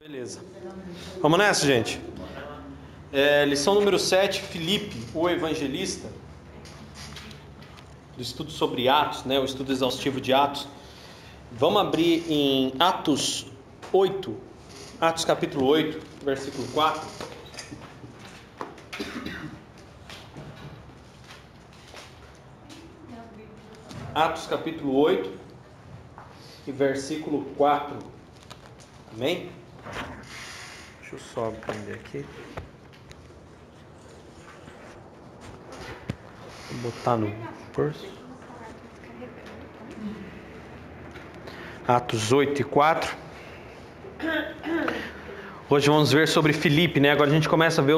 Beleza. Vamos nessa, gente? Lição número 7, Filipe, o evangelista, do estudo sobre Atos, o estudo exaustivo de Atos. Vamos abrir em Atos 8, Atos capítulo 8, versículo 4. Atos capítulo 8 e versículo 4. Amém? Deixa eu só aprender aqui. Vou botar no curso. Atos 8 e 4. Hoje vamos ver sobre Filipe, Agora a gente começa a ver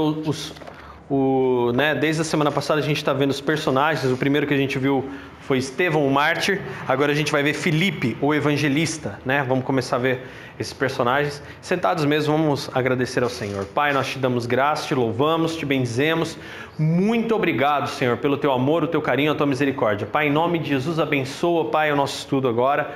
desde a semana passada a gente está vendo os personagens. O primeiro que a gente viu foi Estevão, o mártir. Agora a gente vai ver Filipe, o evangelista, Vamos começar a ver esses personagens. Sentados mesmo, vamos agradecer ao Senhor. Pai, nós te damos graça, te louvamos, te benzemos. Muito obrigado, Senhor, pelo teu amor, o teu carinho, a tua misericórdia. Pai, em nome de Jesus, abençoa, Pai, o nosso estudo agora.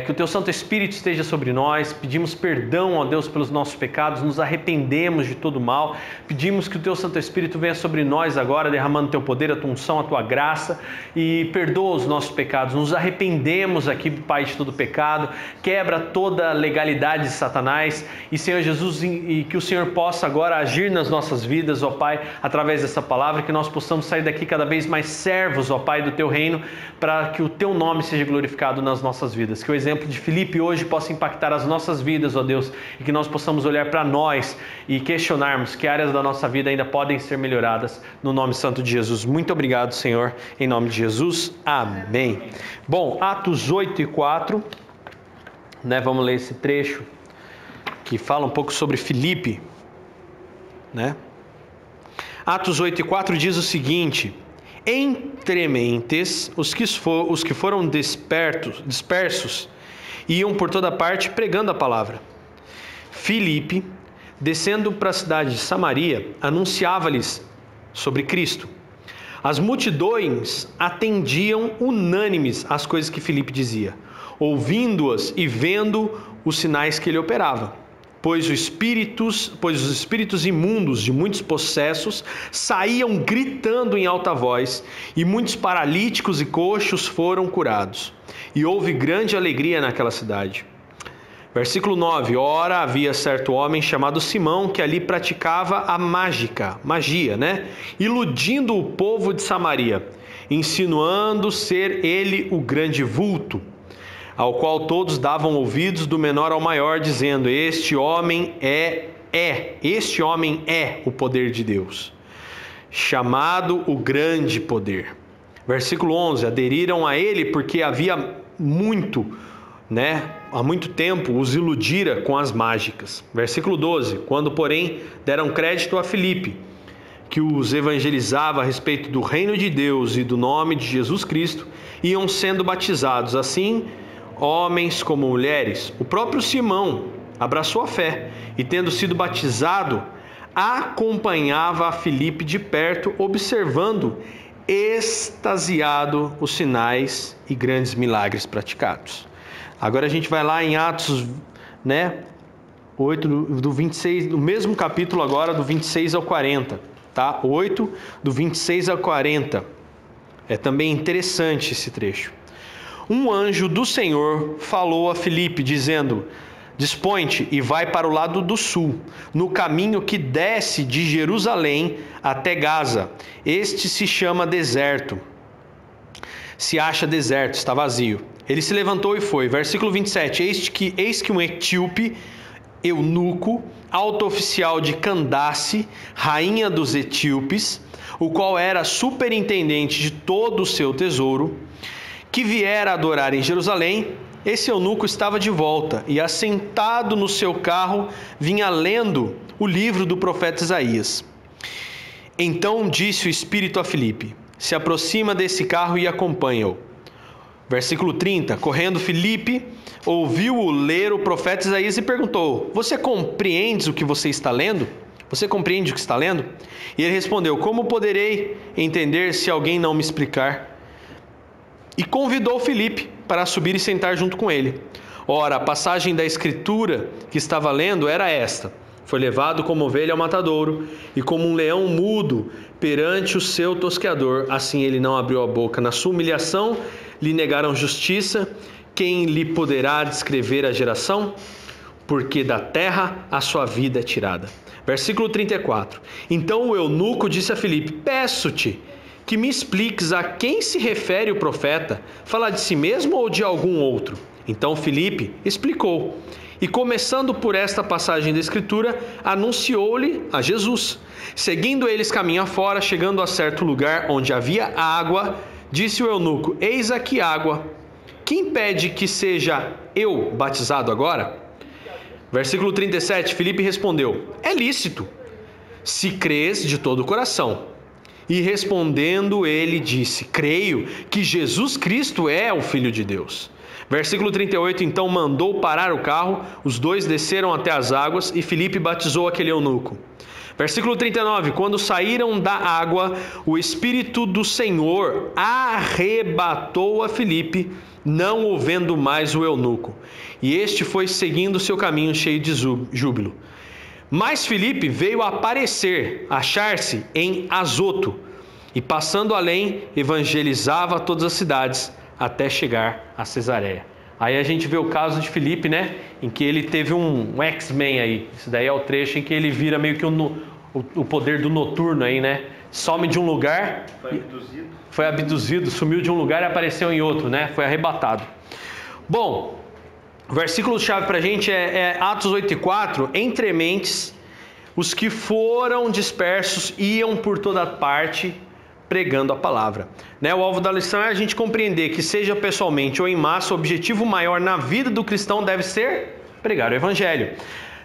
Que o teu Santo Espírito esteja sobre nós. Pedimos perdão, ó Deus, pelos nossos pecados, nos arrependemos de todo mal. Pedimos que o teu Santo Espírito venha sobre nós agora, derramando o teu poder, a tua unção, a tua graça, e perdoa os nossos pecados. Nos arrependemos aqui, Pai, de todo pecado. Quebra toda a legalidade de Satanás, e Senhor Jesus, e que o Senhor possa agora agir nas nossas vidas, ó Pai, através dessa palavra, que nós possamos sair daqui cada vez mais servos, ó Pai, do teu reino, para que o teu nome seja glorificado nas nossas vidas. Que o exemplo de Filipe hoje possa impactar as nossas vidas, ó Deus, e que nós possamos olhar para nós e questionarmos que áreas da nossa vida ainda podem ser melhoradas, no nome santo de Jesus. Muito obrigado, Senhor, em nome de Jesus. Amém. Bom, Atos 8 e 4, vamos ler esse trecho que fala um pouco sobre Filipe, Atos 8 e 4 diz o seguinte: entre mentes, os que foram dispersos iam por toda parte pregando a palavra. Filipe, descendo para a cidade de Samaria, anunciava-lhes sobre Cristo. As multidões atendiam unânimes às coisas que Filipe dizia, ouvindo-as e vendo os sinais que ele operava. Pois os espíritos imundos de muitos possessos saíam gritando em alta voz, e muitos paralíticos e coxos foram curados. E houve grande alegria naquela cidade. Versículo 9. Ora, havia certo homem chamado Simão, que ali praticava a magia, iludindo o povo de Samaria, insinuando ser ele o grande vulto, ao qual todos davam ouvidos, do menor ao maior, dizendo: este homem é o poder de Deus, chamado o grande poder. Versículo 11, aderiram a ele porque havia há muito tempo os iludira com as mágicas. Versículo 12, quando porém deram crédito a Filipe, que os evangelizava a respeito do reino de Deus e do nome de Jesus Cristo, iam sendo batizados, assim homens como mulheres. O próprio Simão abraçou a fé e, tendo sido batizado, acompanhava a Filipe de perto, observando extasiado os sinais e grandes milagres praticados. Agora a gente vai lá em Atos 8, do 26, no mesmo capítulo agora, do 26 ao 40, 8, do 26 ao 40. É também interessante esse trecho. Um anjo do Senhor falou a Filipe, dizendo: dispõe-te e vai para o lado do sul, no caminho que desce de Jerusalém até Gaza. Este se chama deserto. Se acha deserto, está vazio. Ele se levantou e foi. Versículo 27. Eis que um etíope, eunuco, alto oficial de Candace, rainha dos etíopes, o qual era superintendente de todo o seu tesouro, que viera adorar em Jerusalém, esse eunuco estava de volta e, assentado no seu carro, vinha lendo o livro do profeta Isaías. Então disse o Espírito a Filipe: se aproxima desse carro e acompanha-o. Versículo 30, correndo Filipe, ouviu-o ler o profeta Isaías e perguntou: você compreende o que você está lendo? Você compreende o que está lendo? E ele respondeu: como poderei entender se alguém não me explicar? E convidou Filipe para subir e sentar junto com ele. Ora, a passagem da Escritura que estava lendo era esta: foi levado como ovelha ao matadouro, e como um leão mudo perante o seu tosqueador, assim ele não abriu a boca. Na sua humilhação lhe negaram justiça. Quem lhe poderá descrever a geração? Porque da terra a sua vida é tirada. Versículo 34. Então o eunuco disse a Filipe: peço-te que me expliques a quem se refere o profeta. Fala de si mesmo ou de algum outro? Então Filipe explicou. E começando por esta passagem da Escritura, anunciou-lhe a Jesus. Seguindo eles caminho afora, chegando a certo lugar onde havia água, disse o eunuco: eis aqui água. Quem impede que seja eu batizado agora? Versículo 37, Filipe respondeu: é lícito, se crês de todo o coração. E respondendo ele disse: creio que Jesus Cristo é o Filho de Deus. Versículo 38, então mandou parar o carro, os dois desceram até as águas e Filipe batizou aquele eunuco. Versículo 39, quando saíram da água, o Espírito do Senhor arrebatou a Filipe, não o vendo mais o eunuco. E este foi seguindo seu caminho cheio de júbilo. Mas Filipe veio aparecer, achar-se em Azoto, e passando além, evangelizava todas as cidades, até chegar a Cesareia. Aí a gente vê o caso de Filipe, né? Em que ele teve um X-Men aí. Isso daí é o trecho em que ele vira meio que o poder do noturno aí, né? Some de um lugar... Foi abduzido, sumiu de um lugar e apareceu em outro, né? Foi arrebatado. Bom, o versículo-chave para a gente é Atos 8:4. Entre mentes, os que foram dispersos iam por toda parte pregando a palavra. Né? O alvo da lição é a gente compreender que, seja pessoalmente ou em massa, o objetivo maior na vida do cristão deve ser pregar o evangelho.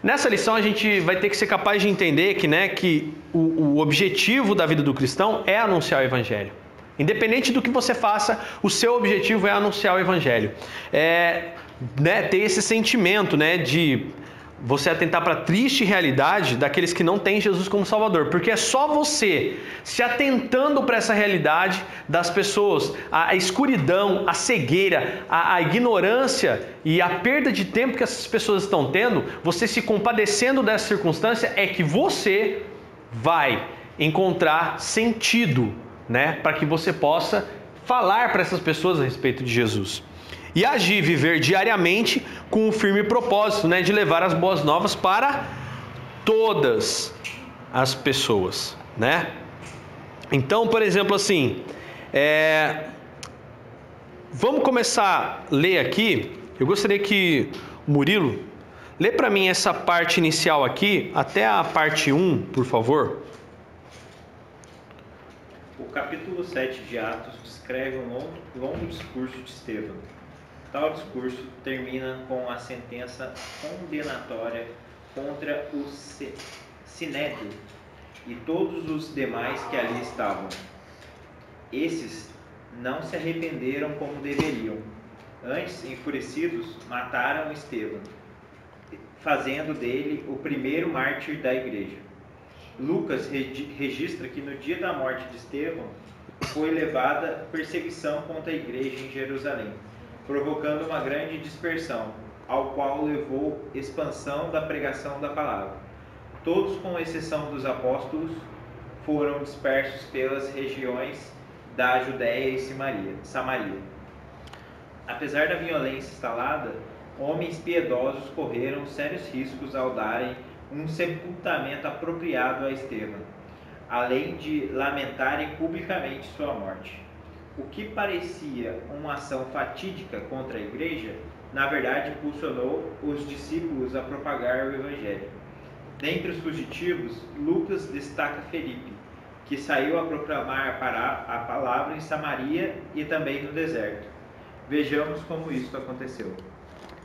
Nessa lição a gente vai ter que ser capaz de entender que o objetivo da vida do cristão é anunciar o evangelho. Independente do que você faça, o seu objetivo é anunciar o evangelho. Ter esse sentimento, né, de você atentar para a triste realidade daqueles que não têm Jesus como Salvador. Porque é só você se atentando para essa realidade das pessoas, a escuridão, a cegueira, a ignorância e a perda de tempo que essas pessoas estão tendo, você se compadecendo dessa circunstância, é que você vai encontrar sentido, né, para que você possa falar para essas pessoas a respeito de Jesus. E agir, viver diariamente com um firme propósito, né, de levar as boas novas para todas as pessoas, né? Então, por exemplo, assim, vamos começar a ler aqui. Eu gostaria que o Murilo lê para mim essa parte inicial aqui, até a parte 1, por favor. O capítulo 7 de Atos descreve um longo discurso de Estevão. Tal discurso termina com a sentença condenatória contra o Sinédrio e todos os demais que ali estavam. Esses não se arrependeram como deveriam. Antes, enfurecidos, mataram Estevão, fazendo dele o primeiro mártir da igreja. Lucas registra que no dia da morte de Estevão foi levada perseguição contra a igreja em Jerusalém, provocando uma grande dispersão, ao qual levou expansão da pregação da palavra. Todos, com exceção dos apóstolos, foram dispersos pelas regiões da Judéia e Samaria. Apesar da violência instalada, homens piedosos correram sérios riscos ao darem um sepultamento apropriado a Estevão, além de lamentarem publicamente sua morte. O que parecia uma ação fatídica contra a igreja, na verdade impulsionou os discípulos a propagar o evangelho. Dentre os fugitivos, Lucas destaca Felipe, que saiu a proclamar a palavra em Samaria e também no deserto. Vejamos como isso aconteceu.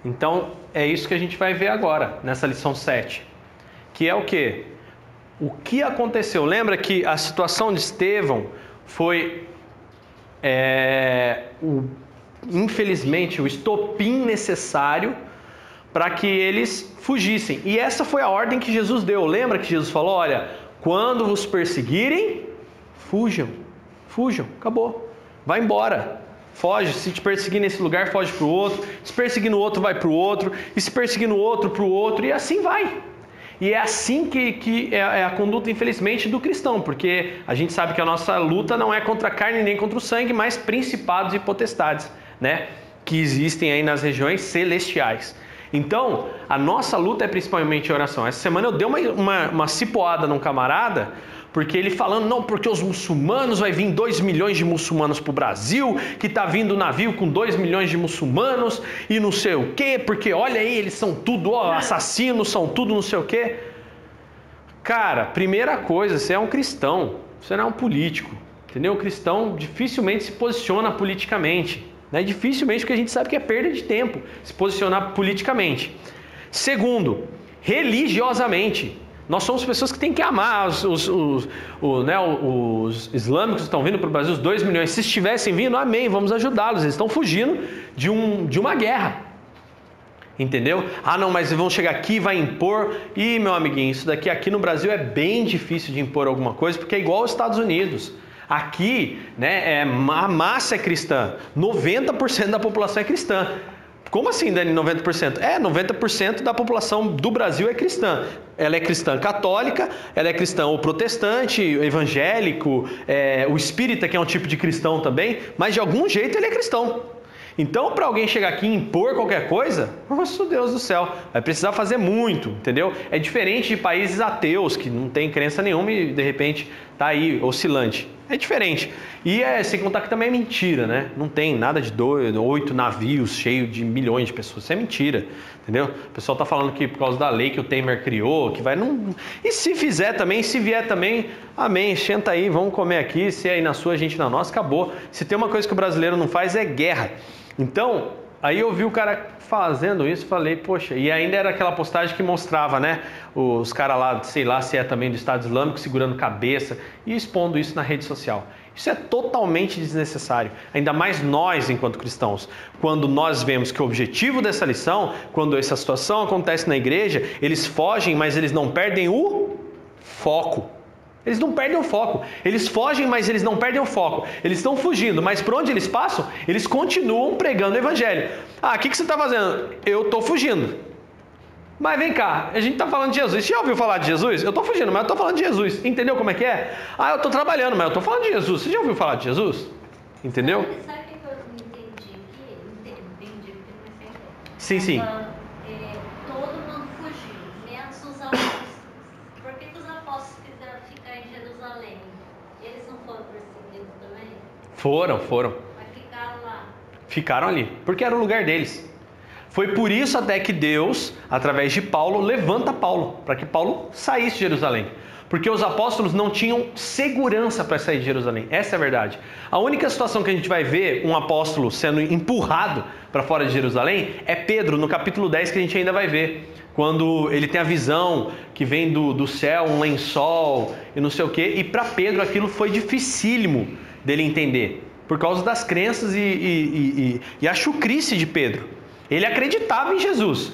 Então, é isso que a gente vai ver agora, nessa lição 7. Que é o quê? O que aconteceu? Lembra que a situação de Estevão foi, infelizmente, o estopim necessário para que eles fugissem. E essa foi a ordem que Jesus deu. Lembra que Jesus falou, olha, quando vos perseguirem, fujam, acabou, vai embora. Foge. Se te perseguir nesse lugar, foge para o outro. Se perseguir no outro, vai para o outro. E se perseguir no outro, para o outro. E assim vai. E é assim que é a conduta, infelizmente, do cristão, porque a gente sabe que a nossa luta não é contra a carne nem contra o sangue, mas principados e potestades, né, que existem aí nas regiões celestiais. Então, a nossa luta é principalmente oração. Essa semana eu dei uma cipoada num camarada, porque ele falando, não, porque os muçulmanos, vai vir 2 milhões de muçulmanos para o Brasil, que está vindo navio com 2 milhões de muçulmanos e não sei o quê, porque olha aí, eles são tudo assassinos, são tudo não sei o quê. Cara, primeira coisa, você é um cristão, você não é um político, entendeu? O cristão dificilmente se posiciona politicamente, né? Dificilmente, porque a gente sabe que é perda de tempo se posicionar politicamente. Segundo, religiosamente. Nós somos pessoas que têm que amar os islâmicos que estão vindo para o Brasil, os 2 milhões. Se estivessem vindo, amém, vamos ajudá-los. Eles estão fugindo de uma guerra. Entendeu? Ah, não, mas vão chegar aqui e vai impor. Ih, meu amiguinho, isso daqui aqui no Brasil é bem difícil de impor alguma coisa, porque é igual aos Estados Unidos. Aqui, né, a massa é cristã. 90% da população é cristã. Como assim, Dani, 90%? 90% da população do Brasil é cristã. Ela é cristã católica, ela é cristã ou protestante, evangélico, o espírita, que é um tipo de cristão também, mas de algum jeito ele é cristão. Então, para alguém chegar aqui e impor qualquer coisa, nossa Deus do céu, vai precisar fazer muito, entendeu? É diferente de países ateus, que não tem crença nenhuma e de repente está aí oscilante. É diferente. E sem contar que também é mentira, né? Não tem nada de 8 navios cheios de milhões de pessoas. Isso é mentira, entendeu? O pessoal está falando que por causa da lei que o Temer criou, que vai... Não... E se fizer também, se vier também, amém, senta aí, vamos comer aqui, se é aí na sua, a gente na nossa, acabou. Se tem uma coisa que o brasileiro não faz é guerra. Então, aí eu vi o cara fazendo isso, falei, poxa, e ainda era aquela postagem que mostrava, né, os caras lá, sei lá se é também do Estado Islâmico, segurando cabeça e expondo isso na rede social. Isso é totalmente desnecessário, ainda mais nós enquanto cristãos. Quando nós vemos que o objetivo dessa lição, quando essa situação acontece na igreja, eles fogem, mas eles não perdem o foco. Eles não perdem o foco. Eles fogem, mas eles não perdem o foco. Eles estão fugindo, mas por onde eles passam, eles continuam pregando o evangelho. Ah, o que você está fazendo? Eu estou fugindo. Mas vem cá, a gente está falando de Jesus. Você já ouviu falar de Jesus? Eu estou fugindo, mas eu estou falando de Jesus. Entendeu como é que é? Ah, eu estou trabalhando, mas eu estou falando de Jesus. Você já ouviu falar de Jesus? Entendeu? Sabe o que eu entendi aqui? Entendi porque não é certo. Sim, sim. Todo mundo fugiu, menos os apóstolos. Por que os apóstolos quiseram ficar em Jerusalém? Eles não foram perseguidos também? Foram. Mas ficaram lá. Ficaram ali, porque era o lugar deles. Foi por isso até que Deus, através de Paulo, levanta Paulo, para que Paulo saísse de Jerusalém. Porque os apóstolos não tinham segurança para sair de Jerusalém. Essa é a verdade. A única situação que a gente vai ver um apóstolo sendo empurrado para fora de Jerusalém é Pedro, no capítulo 10, que a gente ainda vai ver. Quando ele tem a visão que vem do céu, um lençol e não sei o quê. E para Pedro aquilo foi dificílimo dele entender. Por causa das crenças e a chucrice de Pedro. Ele acreditava em Jesus.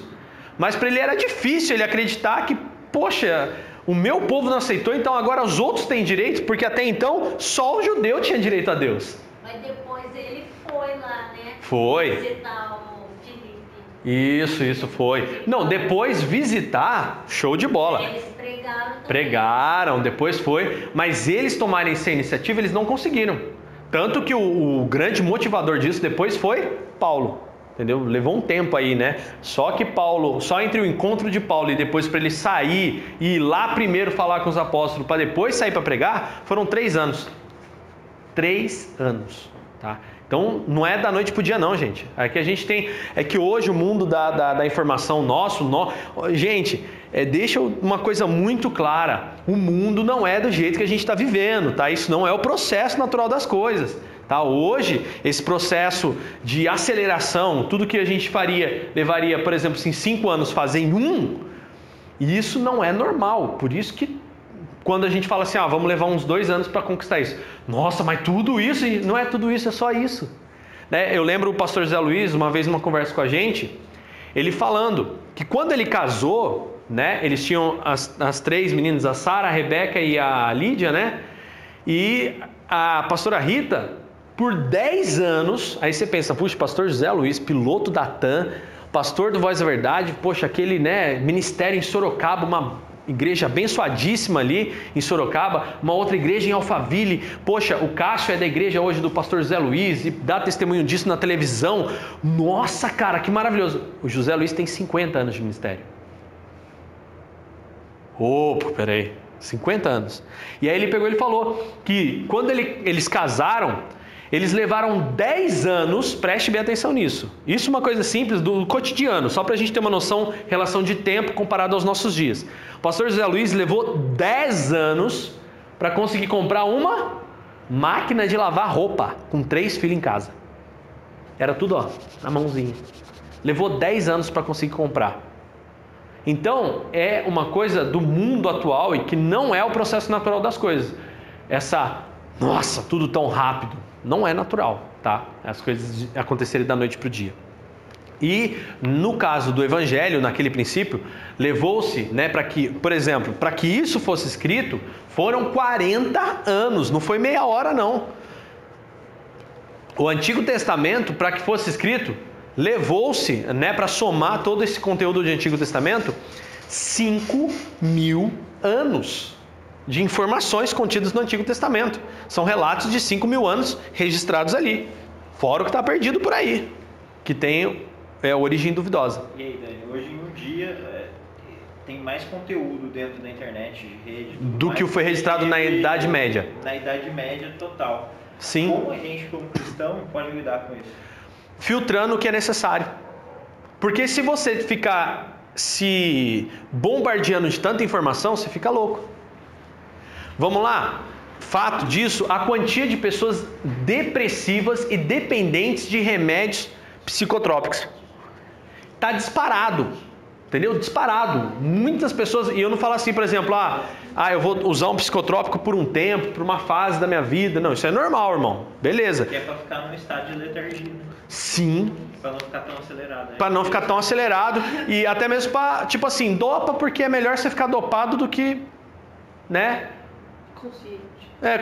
Mas para ele era difícil ele acreditar que, poxa, o meu povo não aceitou, então agora os outros têm direito, porque até então só o judeu tinha direito a Deus. Mas depois ele foi lá, né? Foi. Visitar o Filipe. Isso foi. Não, depois visitar, show de bola. Eles pregaram também. Pregaram, depois foi. Mas eles tomarem essa iniciativa, eles não conseguiram. Tanto que o grande motivador disso depois foi Paulo. Entendeu? Levou um tempo aí, né? Só entre o encontro de Paulo e depois para ele sair e ir lá primeiro falar com os apóstolos para depois sair para pregar, foram 3 anos. 3 anos, tá? Então não é da noite pro dia não, gente. Aqui a gente tem, é que hoje o mundo da informação gente, deixa uma coisa muito clara. O mundo não é do jeito que a gente está vivendo, tá? Isso não é o processo natural das coisas. Tá? Hoje, esse processo de aceleração, tudo que a gente levaria, por exemplo, assim, 5 anos fazer em 1, e isso não é normal. Por isso que quando a gente fala assim, vamos levar uns 2 anos para conquistar isso. Nossa, mas tudo isso? Não é tudo isso, é só isso. Né? Eu lembro o pastor Zé Luiz, uma vez numa conversa com a gente, ele falando que quando ele casou, né, eles tinham as 3 meninas, a Sara, a Rebeca e a Lídia, né? E a pastora Rita por 10 anos. Aí você pensa, puxa, pastor José Luiz, piloto da TAM, pastor do Voz da Verdade, poxa, aquele, né, ministério em Sorocaba, uma igreja abençoadíssima ali em Sorocaba, uma outra igreja em Alphaville, poxa, o Cássio é da igreja hoje do pastor José Luiz e dá testemunho disso na televisão. Nossa, cara, que maravilhoso. O José Luiz tem 50 anos de ministério. Opa, peraí, 50 anos. E aí ele pegou e falou que quando eles casaram, eles levaram 10 anos, preste bem atenção nisso. Isso é uma coisa simples do cotidiano, só para a gente ter uma noção, relação de tempo comparado aos nossos dias. O pastor José Luiz levou 10 anos para conseguir comprar uma máquina de lavar roupa com 3 filhos em casa. Era tudo, ó, na mãozinha. Levou 10 anos para conseguir comprar. Então, é uma coisa do mundo atual e que não é o processo natural das coisas. Nossa, tudo tão rápido. Não é natural, tá? As coisas acontecerem da noite para o dia. E no caso do Evangelho, naquele princípio, levou-se, né, para que, por exemplo, para que isso fosse escrito, foram 40 anos, não foi meia hora não. O Antigo Testamento, para que fosse escrito, levou-se, né, para somar todo esse conteúdo do Antigo Testamento, 5.000 anos de informações contidas no Antigo Testamento. São relatos de 5.000 anos registrados ali, fora o que está perdido por aí, que tem origem duvidosa. E aí, Dani, hoje em dia tem mais conteúdo dentro da internet, de rede, do que foi registrado na Idade Média. Na Idade Média total. Sim. Como a gente, como cristão, pode lidar com isso? Filtrando o que é necessário. Porque se você ficar se bombardeando de tanta informação, você fica louco. Vamos lá? Fato disso, a quantia de pessoas depressivas e dependentes de remédios psicotrópicos está disparado, entendeu? Disparado. Muitas pessoas, e eu não falo assim, por exemplo, eu vou usar um psicotrópico por um tempo, por uma fase da minha vida. Não, isso é normal, irmão. Beleza. Que é para ficar num estado de letargia. Sim. Para não ficar tão acelerado. Né? Para não ficar tão acelerado e até mesmo para, tipo assim, dopa porque é melhor você ficar dopado do que, né?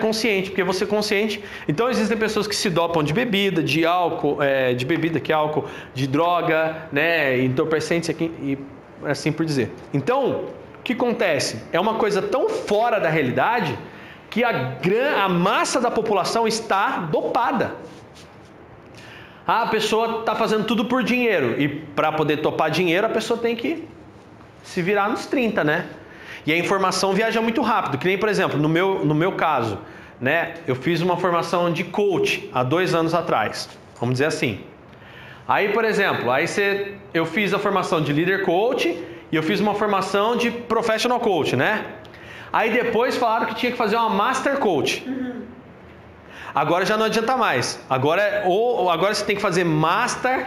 Consciente, porque você é consciente. Então existem pessoas que se dopam de bebida, de álcool, de droga, né, entorpecentes e assim por dizer. Então, o que acontece? É uma coisa tão fora da realidade que a massa da população está dopada. A pessoa está fazendo tudo por dinheiro e para poder topar dinheiro a pessoa tem que se virar nos 30, né? E a informação viaja muito rápido, que nem, por exemplo, no meu caso, né, eu fiz uma formação de coach há 2 anos atrás, vamos dizer assim. Aí, por exemplo, eu fiz a formação de líder coach e eu fiz uma formação de professional coach, né? Aí depois falaram que tinha que fazer uma master coach. Agora já não adianta mais. Agora você tem que fazer master,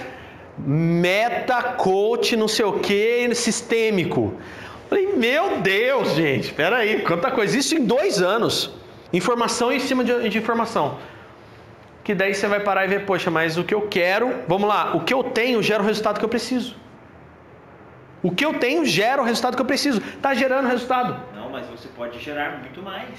meta, coach, não sei o que, sistêmico. Falei, meu Deus, gente, espera aí, quanta coisa. Isso em 2 anos. Informação em cima de informação. Que daí você vai parar e ver, poxa, mas o que eu quero, vamos lá, o que eu tenho gera o resultado que eu preciso. O que eu tenho gera o resultado que eu preciso. Está gerando resultado. Não, mas você pode gerar muito mais.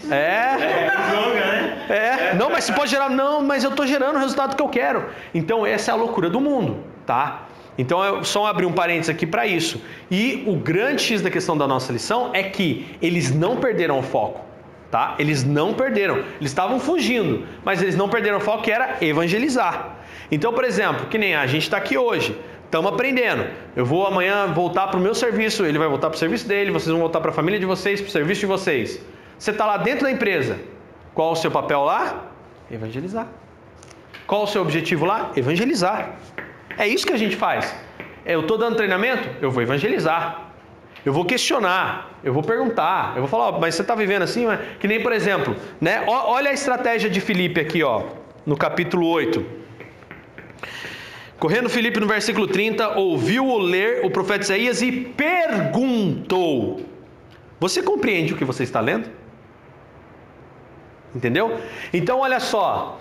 Não, mas você pode gerar, não, mas eu estou gerando o resultado que eu quero. Então essa é a loucura do mundo, tá? Então é só abrir um parênteses aqui para isso. E o grande X da questão da nossa lição é que eles não perderam o foco, tá? Eles não perderam. Eles estavam fugindo, mas eles não perderam o foco, que era evangelizar. Então, por exemplo, que nem a gente está aqui hoje, estamos aprendendo. Eu vou amanhã voltar para o meu serviço, ele vai voltar para o serviço dele, vocês vão voltar para a família de vocês, para o serviço de vocês. Você está lá dentro da empresa. Qual o seu papel lá? Evangelizar. Qual o seu objetivo lá? Evangelizar. É isso que a gente faz. Eu estou dando treinamento? Eu vou evangelizar. Eu vou questionar. Eu vou perguntar. Eu vou falar, mas você está vivendo assim? Que nem, por exemplo, né? Olha a estratégia de Filipe aqui, ó, no capítulo 8. Correndo Filipe no versículo 30, ouviu-o ler o profeta Isaías e perguntou: você compreende o que você está lendo? Entendeu? Então olha só,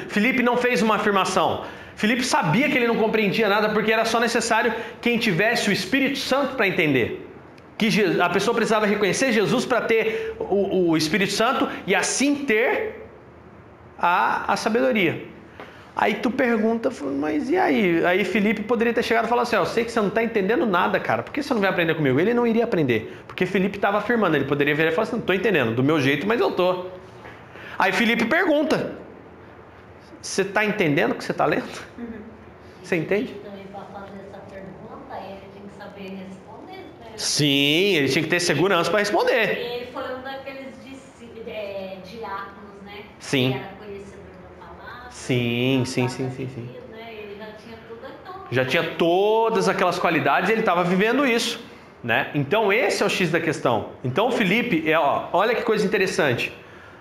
Filipe não fez uma afirmação. Filipe sabia que ele não compreendia nada, porque era só necessário quem tivesse o Espírito Santo para entender. Que a pessoa precisava reconhecer Jesus para ter o Espírito Santo e assim ter a sabedoria. Aí tu pergunta, mas e aí? Aí Filipe poderia ter chegado e falado assim, eu sei que você não está entendendo nada, cara, por que você não vai aprender comigo? Ele não iria aprender, porque Filipe estava afirmando, ele poderia virar e falar assim, não estou entendendo, do meu jeito, mas eu estou. Aí Filipe pergunta, você está entendendo o que você está lendo? Você entende? Também para fazer essa pergunta, ele tem que saber responder. Né? Sim, ele tinha que ter segurança para responder. Ele foi um daqueles diáconos, né? Sim. Que era conhecedor da palavra. Sim. Né? Ele já tinha tudo aquilo. Já tinha todas aquelas qualidades e ele estava vivendo isso, né? Então esse é o X da questão. Então o Filipe, olha que coisa interessante.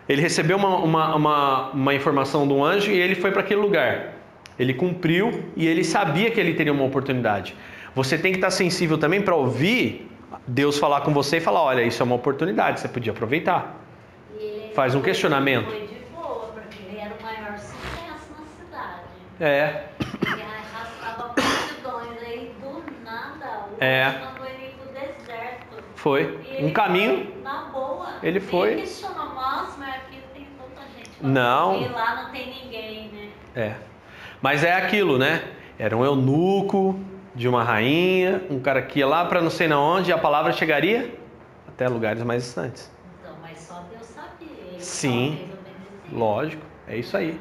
Ele recebeu uma informação de um anjo e ele foi para aquele lugar. Ele cumpriu e ele sabia que ele teria uma oportunidade. Você tem que estar sensível também para ouvir Deus falar com você e falar, olha, isso é uma oportunidade, você podia aproveitar. Faz um questionamento. Foi de boa, porque ele era o maior sucesso na cidade. Ele arrastava multidões aí do nada. Mandou ele ir pro deserto. Foi. Um caminho. Na boa. Ele foi. Ele questionou, mas aqui tem tanta gente. Não. E lá não tem ninguém, né? Mas é aquilo, né? Era um eunuco de uma rainha, um cara que ia lá para não sei na onde e a palavra chegaria até lugares mais distantes. Então, mas só Deus sabia. Sim, lógico, é isso aí.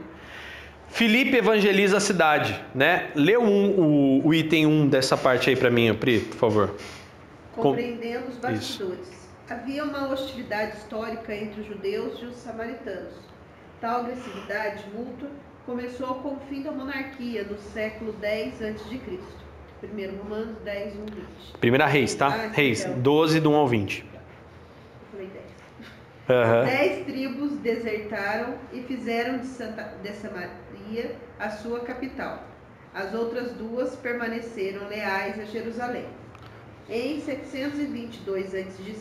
Filipe evangeliza a cidade, né? Lê o item 1 dessa parte aí para mim, Pri, por favor. Compreendendo os bastidores. Havia uma hostilidade histórica entre os judeus e os samaritanos. Tal agressividade mútua começou com o fim da monarquia no século X a.C. 1 Romanos 10, 1, 20. Primeira Reis, tá? Reis, 12, do 1 ao 20. Eu falei 10. 10 tribos desertaram e fizeram de Samaria a sua capital. As outras 2 permaneceram leais a Jerusalém. Em 722 a.C.,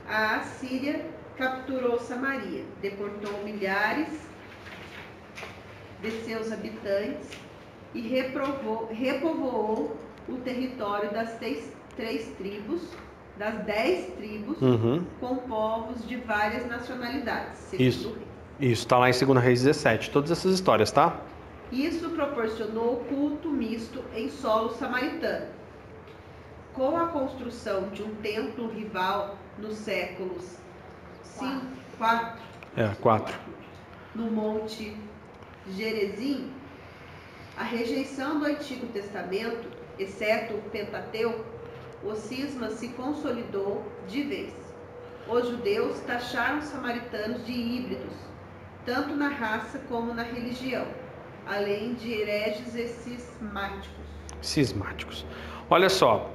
a Assíria capturou Samaria, deportou milhares de seus habitantes e repovoou o território das 10 tribos, com povos de várias nacionalidades. Isso está lá em 2 Reis 17, todas essas histórias, tá? Isso proporcionou culto misto em solo samaritano. Com a construção de um templo rival nos séculos 4, no Monte Gerizim, a rejeição do Antigo Testamento, exceto o Pentateuco, o cisma se consolidou de vez. Os judeus taxaram os samaritanos de híbridos, tanto na raça como na religião, além de hereges e cismáticos. Olha só,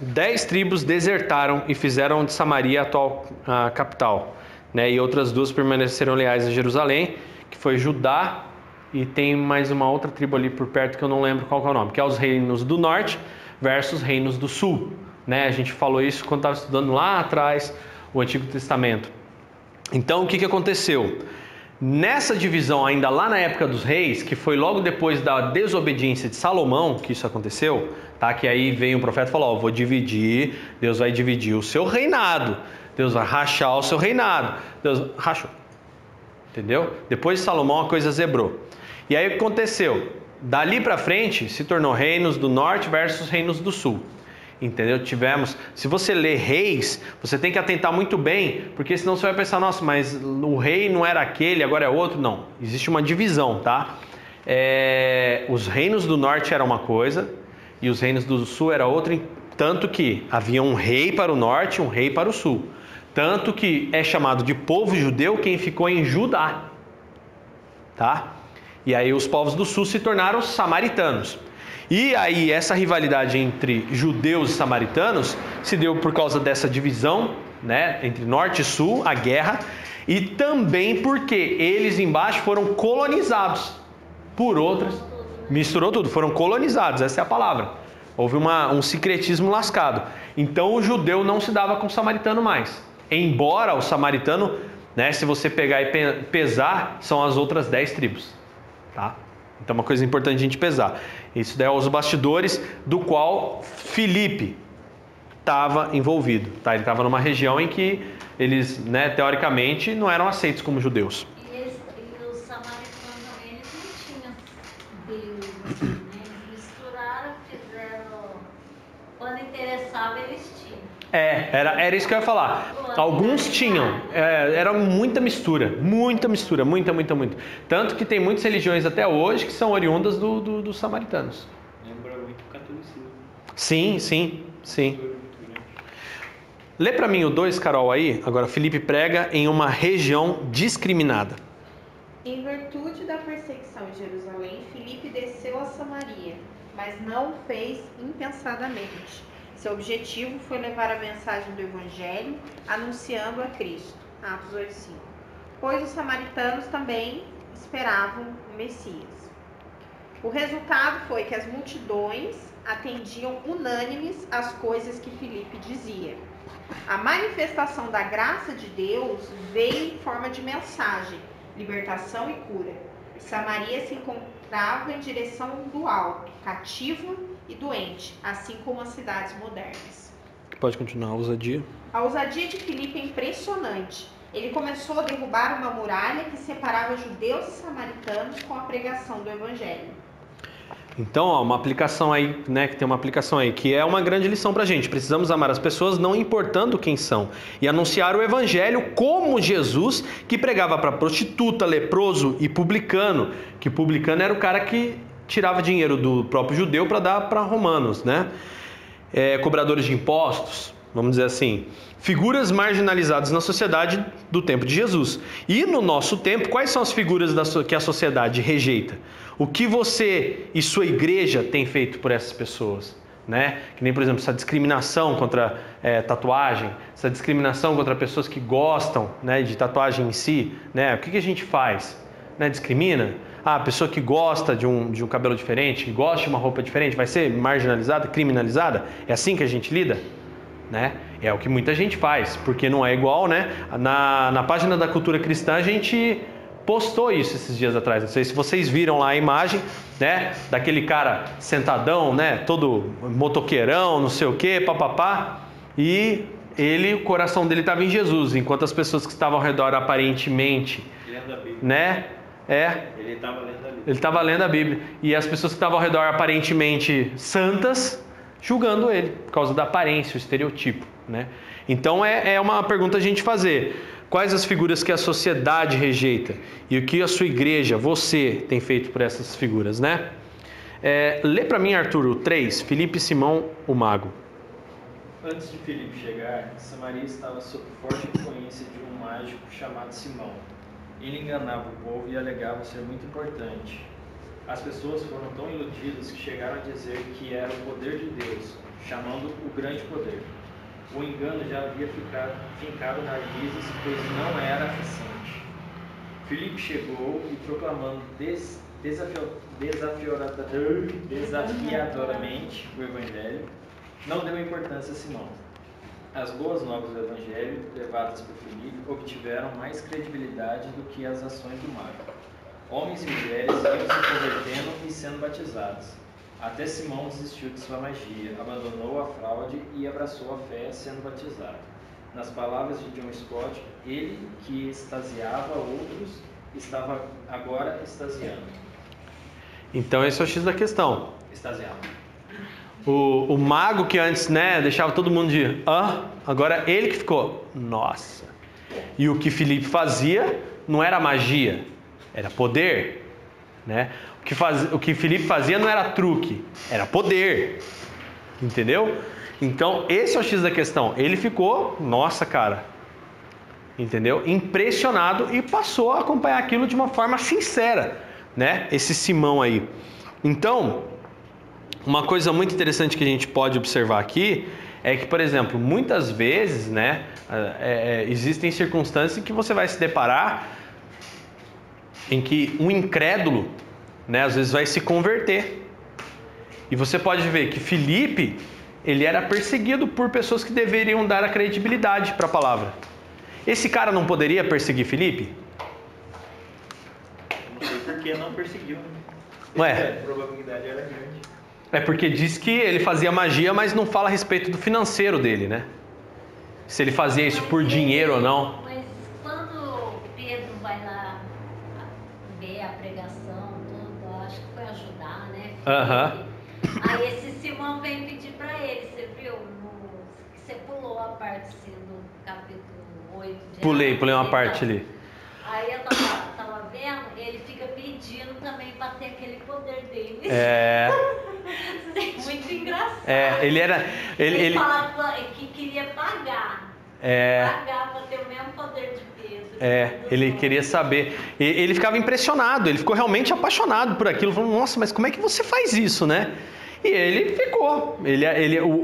10 tribos desertaram e fizeram de Samaria a atual capital, né? E outras 2 permaneceram leais a Jerusalém, que foi Judá, e tem mais uma outra tribo ali por perto que eu não lembro qual que é o nome, que é os reinos do norte versus reinos do sul, né? A gente falou isso quando estava estudando lá atrás o Antigo Testamento. Então o que aconteceu? Nessa divisão ainda lá na época dos reis, que foi logo depois da desobediência de Salomão que isso aconteceu, tá? Que aí veio um profeta e falou, vou dividir, Deus vai dividir o seu reinado, Deus vai rachar o seu reinado, Deus rachou, entendeu? Depois de Salomão a coisa zebrou. E aí o que aconteceu? Dali para frente se tornou reinos do norte versus reinos do sul. Entendeu? Se você lê Reis, você tem que atentar muito bem, porque senão você vai pensar, nossa, mas o rei não era aquele, agora é outro. Não, existe uma divisão, tá? Os reinos do norte era uma coisa e os reinos do sul era outra, tanto que havia um rei para o norte e um rei para o sul. Tanto que é chamado de povo judeu quem ficou em Judá, tá? E aí os povos do sul se tornaram samaritanos. E aí essa rivalidade entre judeus e samaritanos se deu por causa dessa divisão, né, entre norte e sul, a guerra, e também porque eles embaixo foram colonizados por outras, misturou tudo, foram colonizados, essa é a palavra. Houve um sincretismo lascado. Então o judeu não se dava com o samaritano mais. Embora o samaritano, né, se você pegar e pesar, são as outras 10 tribos, tá? Então, uma coisa importante a gente pesar. Isso daí é os bastidores do qual Filipe, estava envolvido, tá? Ele estava numa região em que eles, né, teoricamente, não eram aceitos como judeus. E os samaritanos também, eles não tinham Deus, assim, né? Eles misturaram, fizeram... Quando interessava, eles tinham. Era isso que eu ia falar. Alguns tinham, era muita mistura. Tanto que tem muitas religiões até hoje que são oriundas dos samaritanos. Lembra muito o catolicismo. Sim. Lê para mim o 2, Carol, aí. Agora, Filipe prega em uma região discriminada. Em virtude da perseguição em Jerusalém, Filipe desceu a Samaria, mas não o fez impensadamente. Seu objetivo foi levar a mensagem do Evangelho, anunciando a Cristo. Atos 8:5. Pois os samaritanos também esperavam o Messias. O resultado foi que as multidões atendiam unânimes às coisas que Filipe dizia. A manifestação da graça de Deus veio em forma de mensagem, libertação e cura. Samaria se encontrava em direção do alto, cativo e doente, assim como as cidades modernas. Pode continuar, a ousadia. A ousadia de Filipe é impressionante. Ele começou a derrubar uma muralha que separava judeus e samaritanos com a pregação do Evangelho. Então, uma aplicação aí, né, que tem uma aplicação aí, que é uma grande lição pra gente. Precisamos amar as pessoas não importando quem são e anunciar o Evangelho como Jesus, que pregava para prostituta, leproso e publicano, que publicano era o cara que tirava dinheiro do próprio judeu para dar para romanos, né? Cobradores de impostos, vamos dizer assim, figuras marginalizadas na sociedade do tempo de Jesus. E no nosso tempo, quais são as figuras que a sociedade rejeita? O que você e sua igreja tem feito por essas pessoas? Né? Que nem, por exemplo, essa discriminação contra tatuagem, essa discriminação contra pessoas que gostam, né, de tatuagem em si, né? O que a gente faz? Né? Discrimina? A pessoa que gosta de um cabelo diferente, que gosta de uma roupa diferente, vai ser marginalizada, criminalizada? É assim que a gente lida? Né? É o que muita gente faz, porque não é igual, né? Na página da Cultura Cristã a gente postou isso esses dias atrás. Não sei se vocês viram lá a imagem, né? Daquele cara sentadão, né? Todo motoqueirão, não sei o que, papapá. E o coração dele estava em Jesus, enquanto as pessoas que estavam ao redor aparentemente, lendo a Bíblia, né? Ele estava lendo a Bíblia. Ele estava lendo a Bíblia. E as pessoas que estavam ao redor aparentemente santas, julgando ele, por causa da aparência, o estereotipo, né? Então é uma pergunta a gente fazer. Quais as figuras que a sociedade rejeita? E o que a sua igreja, você, tem feito por essas figuras, né? Lê para mim, Arthur, o 3, Filipe e Simão, o mago. Antes de Filipe chegar, Samaria estava sob forte influência de um mágico chamado Simão. Ele enganava o povo e alegava ser muito importante. As pessoas foram tão iludidas que chegaram a dizer que era o poder de Deus, chamando o grande poder. O engano já havia fincado raízes, pois não era eficiente. Filipe chegou e, proclamando desafiadoramente o Evangelho, não deu importância a Simão. As boas novas do Evangelho, levadas por Filipe, obtiveram mais credibilidade do que as ações do mago. Homens e mulheres iam se convertendo e sendo batizados. Até Simão desistiu de sua magia, abandonou a fraude e abraçou a fé, sendo batizado. Nas palavras de John Scott, ele que extasiava outros, estava agora extasiando. Então esse é o X da questão. Extasiava. O mago que antes, né, deixava todo mundo de agora ele que ficou, nossa. E o que Filipe fazia não era magia, era poder, né? O que Filipe fazia não era truque, era poder, entendeu? Então esse é o X da questão. Ele ficou, nossa, cara, entendeu? Impressionado e passou a acompanhar aquilo de uma forma sincera, né? Esse Simão aí. Então, uma coisa muito interessante que a gente pode observar aqui é que, por exemplo, muitas vezes, né, existem circunstâncias em que você vai se deparar em que um incrédulo, né, às vezes vai se converter. E você pode ver que Filipe, ele era perseguido por pessoas que deveriam dar a credibilidade para a palavra. Esse cara não poderia perseguir Filipe? Não sei por que não perseguiu. Ué? A probabilidade era grande. É porque diz que ele fazia magia, mas não fala a respeito do financeiro dele, né? Se ele fazia isso por dinheiro ou não. Mas quando Pedro vai lá ver a pregação, tudo, acho que foi ajudar, né? Aham. Aí esse Simão vem pedir pra ele, você viu? Você pulou a parte assim, do capítulo 8 de Pulei Atos, uma então. parte ali. Aí eu tava vendo, ele fica pedindo também pra ter aquele poder dele. É. Muito engraçado. Ele fala que queria pagar. Pagar pra ter o mesmo poder de Pedro. Ele queria saber. Ele ficava impressionado, ele ficou realmente apaixonado por aquilo. Falou, nossa, mas como é que você faz isso, né? E ele ficou.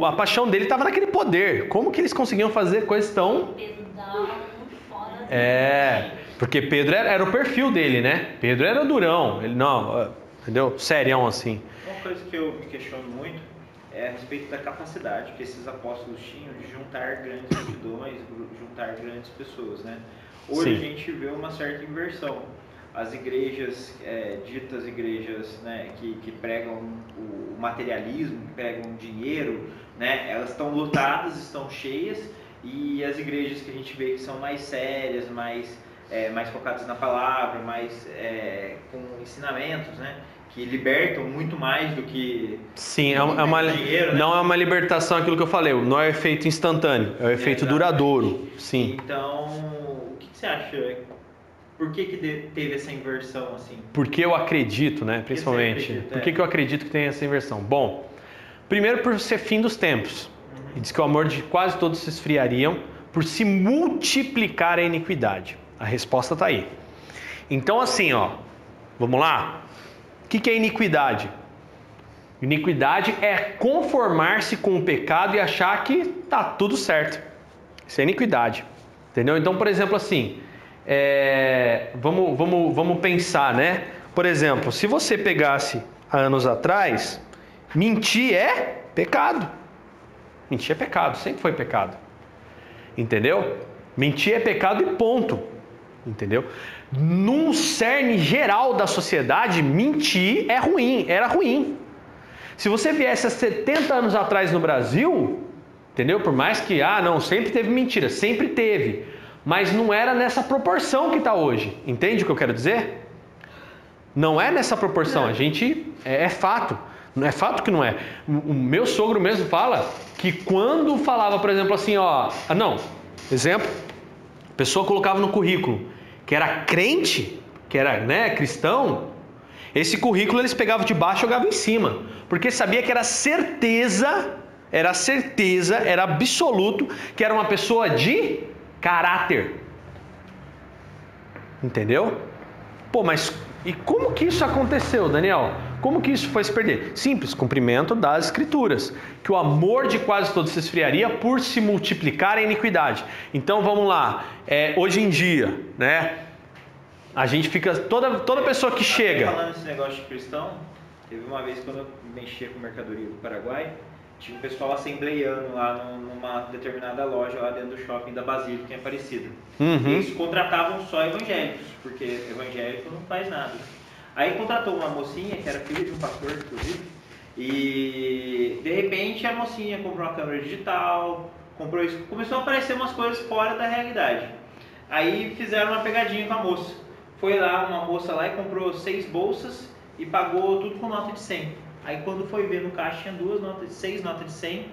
A paixão dele estava naquele poder. Como que eles conseguiam fazer coisas tão... Pedro dava muito fora. Porque Pedro era o perfil dele, né? Pedro era durão. Ele não, entendeu? Serião assim. Uma coisa que eu me questiono muito é a respeito da capacidade que esses apóstolos tinham de juntar grandes multidões, juntar grandes pessoas, né? Hoje a gente vê uma certa inversão. As igrejas, ditas igrejas, né, que pregam o materialismo, que pregam o dinheiro, né, elas estão lotadas, estão cheias, e as igrejas que a gente vê que são mais sérias, mais focadas na palavra, mais com ensinamentos, né, que libertam muito mais do que dinheiro, né? Não é uma libertação aquilo que eu falei, não é o efeito instantâneo, é o efeito duradouro. Sim. Então, o que você acha? Por que teve essa inversão assim? Porque eu acredito, né, principalmente. Por que eu acredito que tem essa inversão? Bom, primeiro por ser fim dos tempos. E diz que o amor de quase todos se esfriariam por se multiplicar a iniquidade. A resposta está aí. Então assim, vamos lá? O que é iniquidade? Iniquidade é conformar-se com o pecado e achar que tá tudo certo. Isso é iniquidade. Entendeu? Então, por exemplo, assim, vamos pensar, né? Por exemplo, se você pegasse há anos atrás, mentir é pecado. Mentir é pecado, sempre foi pecado. Entendeu? Mentir é pecado e ponto. Entendeu? Num cerne geral da sociedade, mentir é ruim, era ruim. Se você viesse há 70 anos atrás no Brasil, entendeu? Por mais que, não, sempre teve mentira, sempre teve. Mas não era nessa proporção que está hoje. Entende o que eu quero dizer? Não é nessa proporção. A gente, é fato. Não é fato que não é. O meu sogro mesmo fala que quando falava, por exemplo, assim, exemplo, a pessoa colocava no currículo que era crente, que era, né, cristão, esse currículo eles pegavam de baixo e jogavam em cima, porque sabia que era certeza, era absoluto que era uma pessoa de caráter. Entendeu? Pô, mas e como que isso aconteceu, Daniel? Como que isso foi se perder? Simples, cumprimento das escrituras, que o amor de quase todos se esfriaria por se multiplicar a iniquidade. Então vamos lá, hoje em dia, né? A gente fica, toda pessoa que chega... Falando esse negócio de cristão, teve uma vez quando eu mexia com mercadoria do Paraguai, tinha um pessoal assembleiando lá numa determinada loja lá dentro do shopping da Basílica em Aparecida. Uhum. Eles contratavam só evangélicos, porque evangélico não faz nada. Aí contratou uma mocinha, que era filha de um pastor, inclusive, e de repente a mocinha comprou uma câmera digital, comprou isso, começou a aparecer umas coisas fora da realidade. Aí fizeram uma pegadinha com a moça. Foi lá uma moça lá e comprou 6 bolsas e pagou tudo com nota de 100. Aí quando foi ver no caixa tinha 6 notas de 100,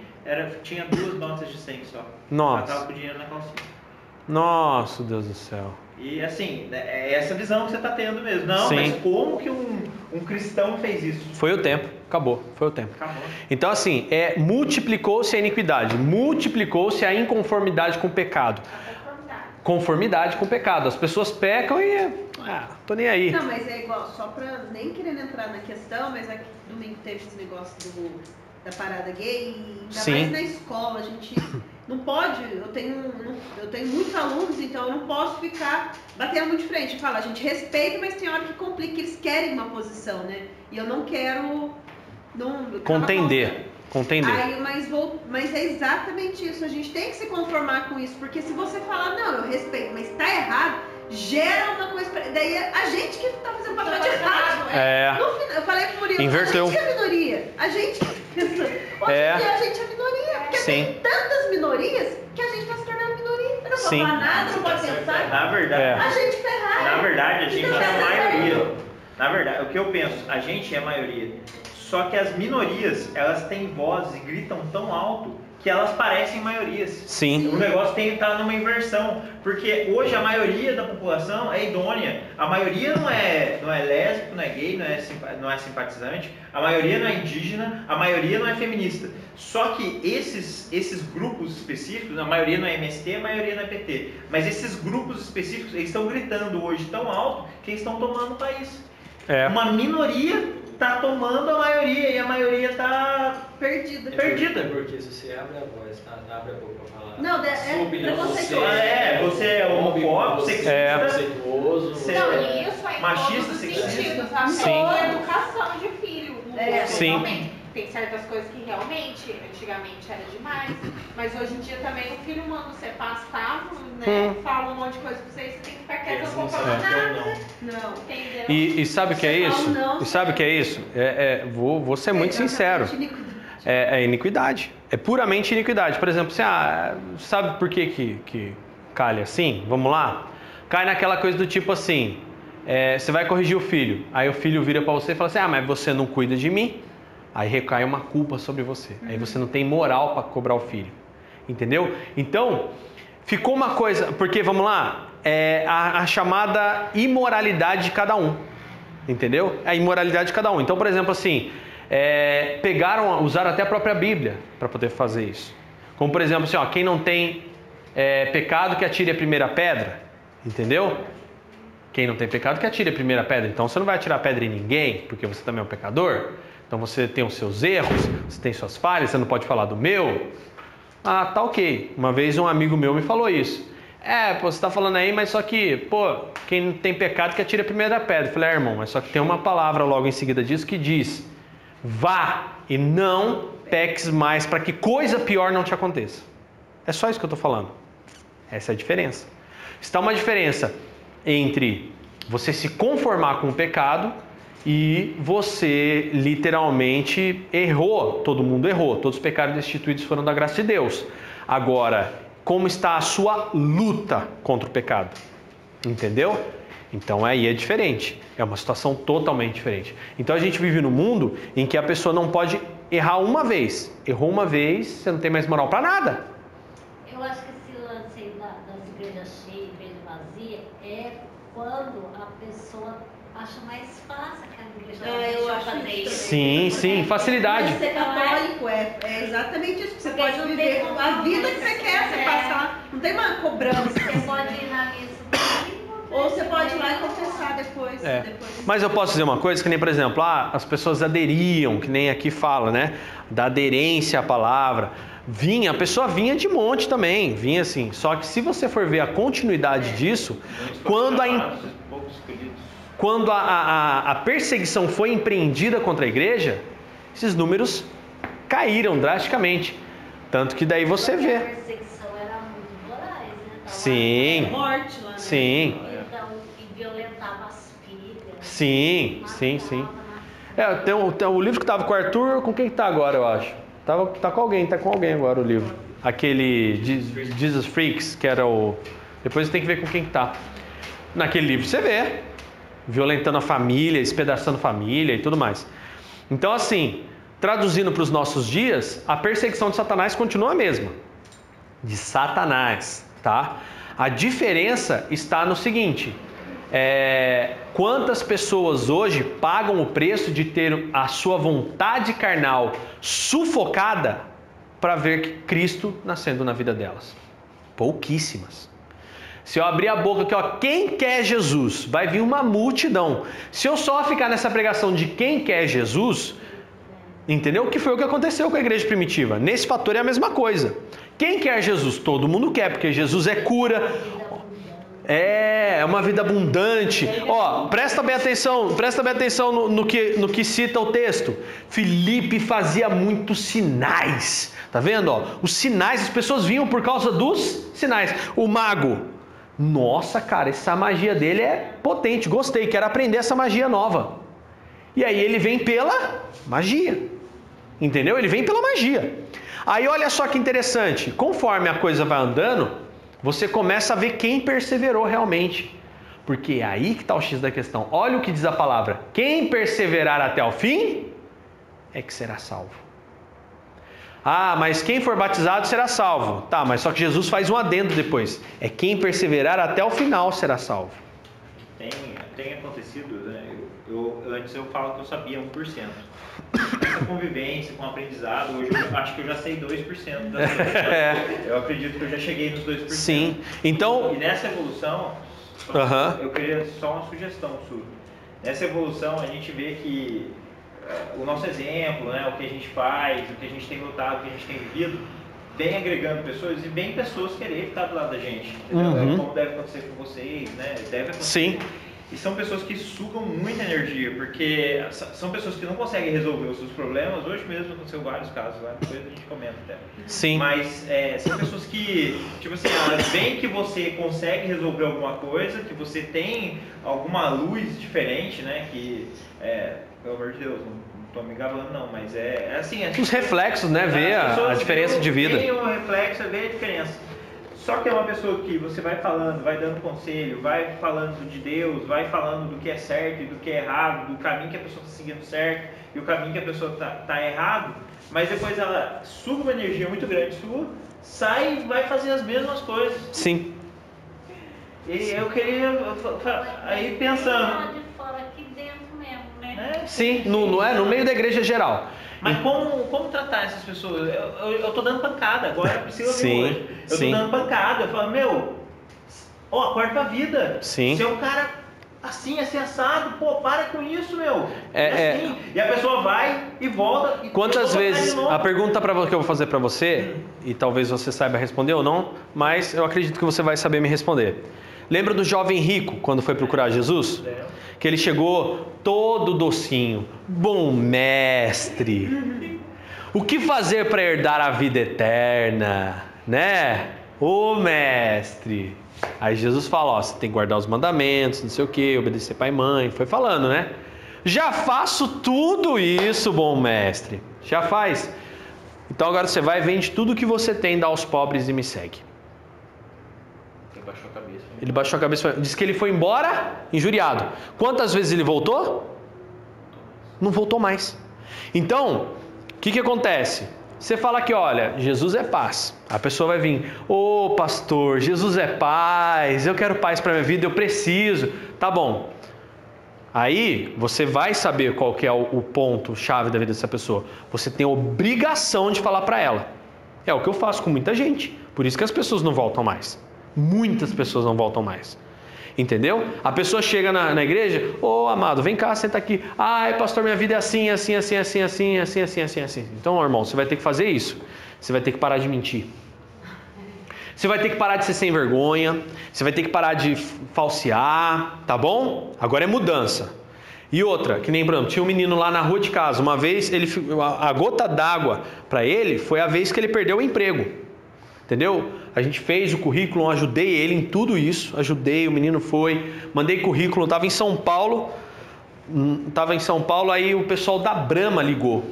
tinha 2 notas de 100 só. Nossa. Ela tava com dinheiro na calcinha. Nossa, Deus do céu. E assim, é essa visão que você está tendo mesmo. Não, Sim. mas como que um cristão fez isso? Foi o tempo, acabou, foi o tempo. Acabou. Então assim, multiplicou-se a iniquidade, multiplicou-se a inconformidade com o pecado. Conformidade com o pecado. As pessoas pecam e... tô nem aí. Não, mas é igual, só pra nem querendo entrar na questão, mas aqui domingo teve esse negócio da parada gay, e ainda Sim. mais na escola, a gente não pode, eu tenho muitos alunos, então eu não posso ficar batendo muito de frente. Eu falo, a gente respeita, mas tem hora que complica, eles querem uma posição, né? E eu não quero... Contender. Aí, mas é exatamente isso, a gente tem que se conformar com isso, porque se você falar, não, eu respeito, mas tá errado, gera uma coisa. Daí a gente que tá fazendo papel de errado. No final, eu falei pro Murilo, inverteu. A gente é minoria. A gente a gente é minoria. Porque tem tantas minorias que a gente tá se tornando minoria. Eu não pode falar nada, não pode pensar. Na verdade, a gente ferrado. Na verdade, a gente é a maioria. Na verdade, o que eu penso, a gente é a maioria. Só que as minorias, elas têm vozes e gritam tão alto que elas parecem maiorias. Sim. O negócio tem que estar numa inversão, porque hoje a maioria da população é idônea. A maioria não é lésbico, não é gay, não é simpatizante. A maioria não é indígena, a maioria não é feminista. Só que esses grupos específicos, a maioria não é MST, a maioria não é PT. Mas esses grupos específicos, eles estão gritando hoje tão alto que eles estão tomando o país. Uma minoria está tomando a maioria e a maioria está perdida. Porque se você abre a voz, abre a boca para falar. Não, você é homofóbico, sexista, machista, sexista. Toda educação de filho. Sim. Tem certas coisas que realmente, antigamente era demais, mas hoje em dia também o filho manda você pastar, né? Fala um monte de coisa pra você e você tem que ficar quieto, não falar nada. Não, entendeu? E sabe o que é isso? E sabe o que é isso? Vou ser muito sincero. É iniquidade. É puramente iniquidade. Por exemplo, sabe por que calha assim? Vamos lá? Cai naquela coisa do tipo assim, você vai corrigir o filho, aí o filho vira pra você e fala assim, mas você não cuida de mim. Aí recai uma culpa sobre você. Aí você não tem moral para cobrar o filho. Entendeu? Então, ficou uma coisa... Porque, vamos lá, a chamada imoralidade de cada um. Entendeu? A imoralidade de cada um. Então, por exemplo, assim, usaram até a própria Bíblia para poder fazer isso. Como, por exemplo, assim, quem não tem pecado que atire a primeira pedra. Entendeu? Quem não tem pecado que atire a primeira pedra. Então, você não vai atirar pedra em ninguém, porque você também é um pecador. Então você tem os seus erros, você tem suas falhas, você não pode falar do meu. Tá ok. Uma vez um amigo meu me falou isso. Você tá falando aí, mas só que, quem não tem pecado que atira a primeira pedra. Eu falei, irmão, mas só que tem uma palavra logo em seguida disso que diz: vá e não peques mais para que coisa pior não te aconteça. É só isso que eu tô falando. Essa é a diferença. Está uma diferença entre você se conformar com o pecado e você literalmente errou. Todo mundo errou. Todos os pecados destituídos foram da graça de Deus. Agora, como está a sua luta contra o pecado? Entendeu? Então aí é diferente. É uma situação totalmente diferente. Então a gente vive num mundo em que a pessoa não pode errar uma vez. Errou uma vez, você não tem mais moral para nada. Eu acho que esse lance aí das igrejas cheias, igreja vazia, é quando a pessoa acha mais fácil que a igreja fazer isso. Sim, facilidade. Ser católico é exatamente isso. Você pode viver a vida que você quer, você passar, não tem uma cobrança. Você pode ir na missa ou você pode ir lá e confessar depois. Mas eu posso dizer uma coisa, que nem, por exemplo, as pessoas aderiam, que nem aqui fala, né? Da aderência à palavra. A pessoa vinha de monte também, vinha assim. Só que se você for ver a continuidade disso, quando a perseguição foi empreendida contra a igreja, esses números caíram drasticamente. Tanto que daí você vê. A perseguição era muito voraz, né? Sim. Morte lá, né? Sim. Então, e violentava as filhas. Sim. Tem o livro que estava com o Arthur, com quem está agora, eu acho? Tá com alguém agora o livro. Aquele Jesus Freaks, que era o... Depois você tem que ver com quem está. Naquele livro você vê. Violentando a família, espedaçando a família e tudo mais. Então, assim, traduzindo para os nossos dias, a perseguição de Satanás continua a mesma. De Satanás, tá? A diferença está no seguinte: quantas pessoas hoje pagam o preço de ter a sua vontade carnal sufocada para ver Cristo nascendo na vida delas? Pouquíssimas. Se eu abrir a boca aqui, quem quer Jesus? Vai vir uma multidão. Se eu só ficar nessa pregação de quem quer Jesus, entendeu? Que foi o que aconteceu com a igreja primitiva. Nesse fator é a mesma coisa. Quem quer Jesus? Todo mundo quer, porque Jesus é cura. É uma vida abundante. Presta bem atenção no que cita o texto. Filipe fazia muitos sinais. Tá vendo? Os sinais, as pessoas vinham por causa dos sinais. O mago Nossa, cara, essa magia dele é potente, gostei, quero aprender essa magia nova. E aí ele vem pela magia, entendeu? Ele vem pela magia. Aí olha só que interessante, conforme a coisa vai andando, você começa a ver quem perseverou realmente. Porque é aí que está o X da questão. Olha o que diz a palavra: quem perseverar até o fim é que será salvo. Ah, mas quem for batizado será salvo. Tá, mas só que Jesus faz um adendo depois. É quem perseverar até o final será salvo. Tem acontecido, né? Antes eu falo que eu sabia 1%. Essa convivência com o aprendizado, hoje eu acho que eu já sei 2% das coisas. Eu acredito que eu já cheguei nos 2%. Sim, então... E nessa evolução, eu queria só uma sugestão sua. Nessa evolução a gente vê que o nosso exemplo, né, o que a gente faz, o que a gente tem lutado, o que a gente tem vivido, vem agregando pessoas e vem pessoas querer ficar do lado da gente. Como deve acontecer com vocês, né? Deve acontecer. Sim. E são pessoas que sugam muita energia, porque são pessoas que não conseguem resolver os seus problemas. Hoje mesmo aconteceu vários casos lá, depois a gente comenta até. Sim. Mas são pessoas que, tipo assim, elas veem que você consegue resolver alguma coisa, que você tem alguma luz diferente, né? Que, pelo amor de Deus, não estou me gabando não, mas é assim... Os reflexos, né? Ver a diferença de vida. Tem um reflexo, vê a diferença. Só que é uma pessoa que você vai falando, vai dando conselho, vai falando de Deus, vai falando do que é certo e do que é errado, do caminho que a pessoa está seguindo certo e o caminho que a pessoa está errado, mas depois ela suga uma energia muito grande sua, sai e vai fazer as mesmas coisas. Sim. E eu queria, aí pensando... de fora aqui dentro mesmo, né? Sim, no meio da igreja geral. Mas como tratar essas pessoas? Eu tô dando pancada, agora precisa ver hoje. Eu tô dando pancada, eu falo, acorda pra vida. Sim. Você é um cara assim assado, para com isso, meu. Assim. E a pessoa vai e volta. Quantas vezes, a pergunta que eu vou fazer pra você, e talvez você saiba responder ou não, mas eu acredito que você vai saber me responder. Lembra do jovem rico, quando foi procurar Jesus? Que ele chegou todo docinho. Bom mestre, o que fazer para herdar a vida eterna? Né? Ô mestre. Aí Jesus fala, você tem que guardar os mandamentos, não sei o que, obedecer pai e mãe. Foi falando, né? Já faço tudo isso, bom mestre. Já faz. Então agora você vai, vende tudo que você tem, dá aos pobres e me segue. Ele baixou a cabeça, diz que ele foi embora injuriado. Quantas vezes ele voltou? Não voltou mais. Então, o que acontece? Você fala que, olha, Jesus é paz. A pessoa vai vir, pastor, Jesus é paz, eu quero paz para minha vida, eu preciso. Tá bom. Aí, você vai saber qual que é o ponto-chave da vida dessa pessoa. Você tem a obrigação de falar para ela. É o que eu faço com muita gente. Por isso que as pessoas não voltam mais. Muitas pessoas não voltam mais. Entendeu? A pessoa chega na igreja, amado, vem cá, senta aqui. Ai, pastor, minha vida é assim. Então, irmão, você vai ter que fazer isso. Você vai ter que parar de mentir. Você vai ter que parar de ser sem vergonha. Você vai ter que parar de falsear, tá bom? Agora é mudança. E outra, que nem Bruno, tinha um menino lá na rua de casa. Uma vez, a gota d'água para ele foi a vez que ele perdeu o emprego. Entendeu? A gente fez o currículo, ajudei ele em tudo isso, o menino foi, mandei currículo, estava em São Paulo, aí o pessoal da Brahma ligou.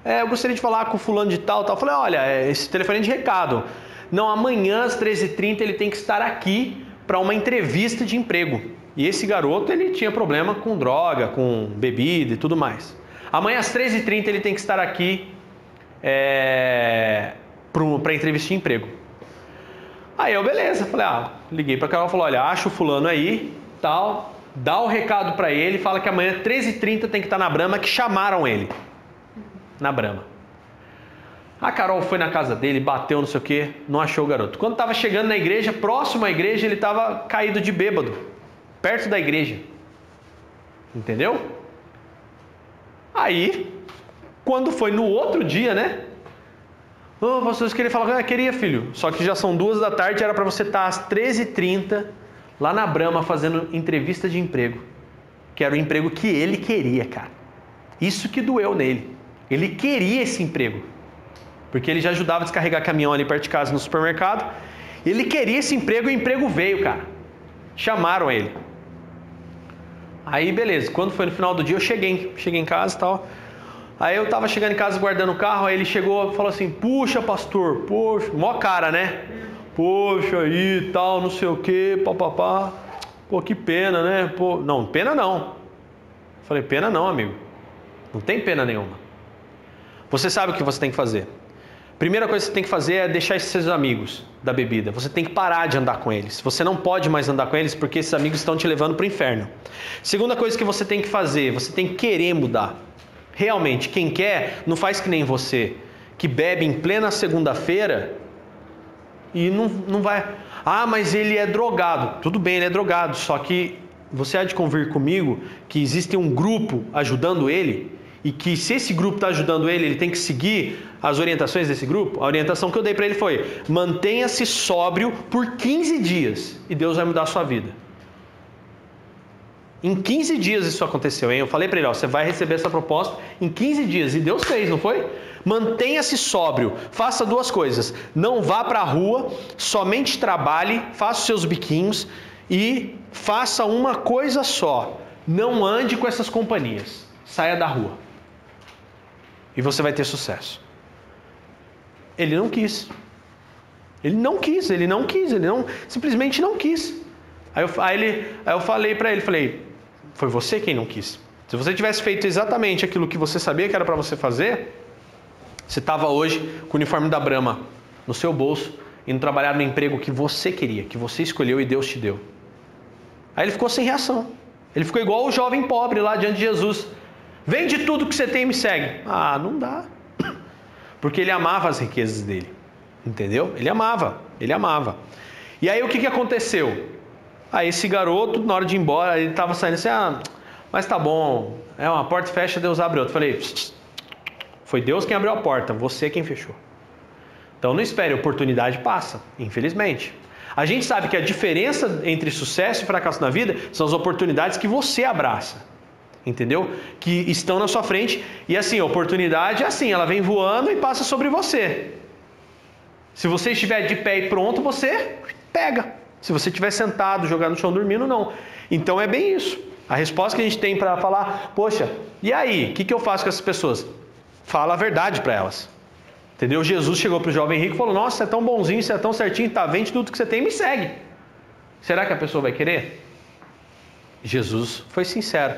Eu gostaria de falar com o fulano de tal. Eu falei, olha, esse telefone é de recado. Não, amanhã às 13h30 ele tem que estar aqui para uma entrevista de emprego. E esse garoto, ele tinha problema com droga, com bebida e tudo mais. Amanhã às 13h30 ele tem que estar aqui para entrevista de emprego. Aí eu, beleza, falei, liguei para Carol, falou, olha, acha o fulano aí, tal, dá o recado para ele, fala que amanhã 13h30 tem que estar na Brahma, que chamaram ele na Brahma. A Carol foi na casa dele, bateu, não sei o que, não achou o garoto. Quando estava chegando na igreja, próximo à igreja, ele estava caído de bêbado, perto da igreja. Entendeu? Aí, quando foi no outro dia, né? Vocês queriam falar? Queria, filho. Só que já são 14h, era para você estar às 13h30 lá na Brahma fazendo entrevista de emprego. Que era o emprego que ele queria, cara. Isso que doeu nele. Ele queria esse emprego. Porque ele já ajudava a descarregar caminhão ali perto de casa no supermercado. Ele queria esse emprego e o emprego veio, cara. Chamaram ele. Aí, beleza. Quando foi no final do dia, eu cheguei em casa e tal. Aí eu tava chegando em casa guardando o carro, aí ele chegou e falou assim, puxa, pastor, poxa, mó cara, né? Poxa, aí, tal, não sei o que, papapá. Pô, que pena, né? Pô, não, pena não. Falei, pena não, amigo. Não tem pena nenhuma. Você sabe o que você tem que fazer. Primeira coisa que você tem que fazer é deixar esses seus amigos da bebida. Você tem que parar de andar com eles. Você não pode mais andar com eles porque esses amigos estão te levando para o inferno. Segunda coisa que você tem que fazer, você tem que querer mudar. Realmente, quem quer, não faz que nem você, que bebe em plena segunda-feira e não vai... Ah, mas ele é drogado. Tudo bem, ele é drogado, só que você há de convir comigo que existe um grupo ajudando ele e que se esse grupo está ajudando ele, ele tem que seguir as orientações desse grupo. A orientação que eu dei para ele foi, mantenha-se sóbrio por 15 dias e Deus vai mudar a sua vida. Em 15 dias isso aconteceu, hein? Eu falei para ele, ó, você vai receber essa proposta em 15 dias. E Deus fez, não foi? Mantenha-se sóbrio, faça duas coisas. Não vá para a rua, somente trabalhe, faça os seus biquinhos e faça uma coisa só. Não ande com essas companhias. Saia da rua. E você vai ter sucesso. Ele não quis. Ele simplesmente não quis. Aí eu falei para ele, foi você quem não quis. Se você tivesse feito exatamente aquilo que você sabia que era para você fazer, você estava hoje com o uniforme da Brahma no seu bolso, indo trabalhar no emprego que você queria, que você escolheu e Deus te deu. Aí ele ficou sem reação. Ele ficou igual o jovem pobre lá diante de Jesus. Vende tudo que você tem e me segue. Ah, não dá. Porque ele amava as riquezas dele. Entendeu? Ele amava. E aí o que aconteceu? Aí esse garoto, na hora de ir embora, ele estava saindo assim, mas tá bom, uma porta fecha, Deus abre outra. Falei, foi Deus quem abriu a porta, você quem fechou. Então não espere, a oportunidade passa, infelizmente. A gente sabe que a diferença entre sucesso e fracasso na vida são as oportunidades que você abraça, entendeu? Que estão na sua frente, e assim, a oportunidade é assim, ela vem voando e passa sobre você. Se você estiver de pé e pronto, você pega. Se você estiver sentado, jogado no chão, dormindo, não. Então é bem isso. A resposta que a gente tem para falar, poxa, e aí? O que eu faço com essas pessoas? Fala a verdade para elas. Entendeu? Jesus chegou para o jovem rico e falou, nossa, você é tão bonzinho, você é tão certinho, tá, vende tudo que você tem e me segue. Será que a pessoa vai querer? Jesus foi sincero.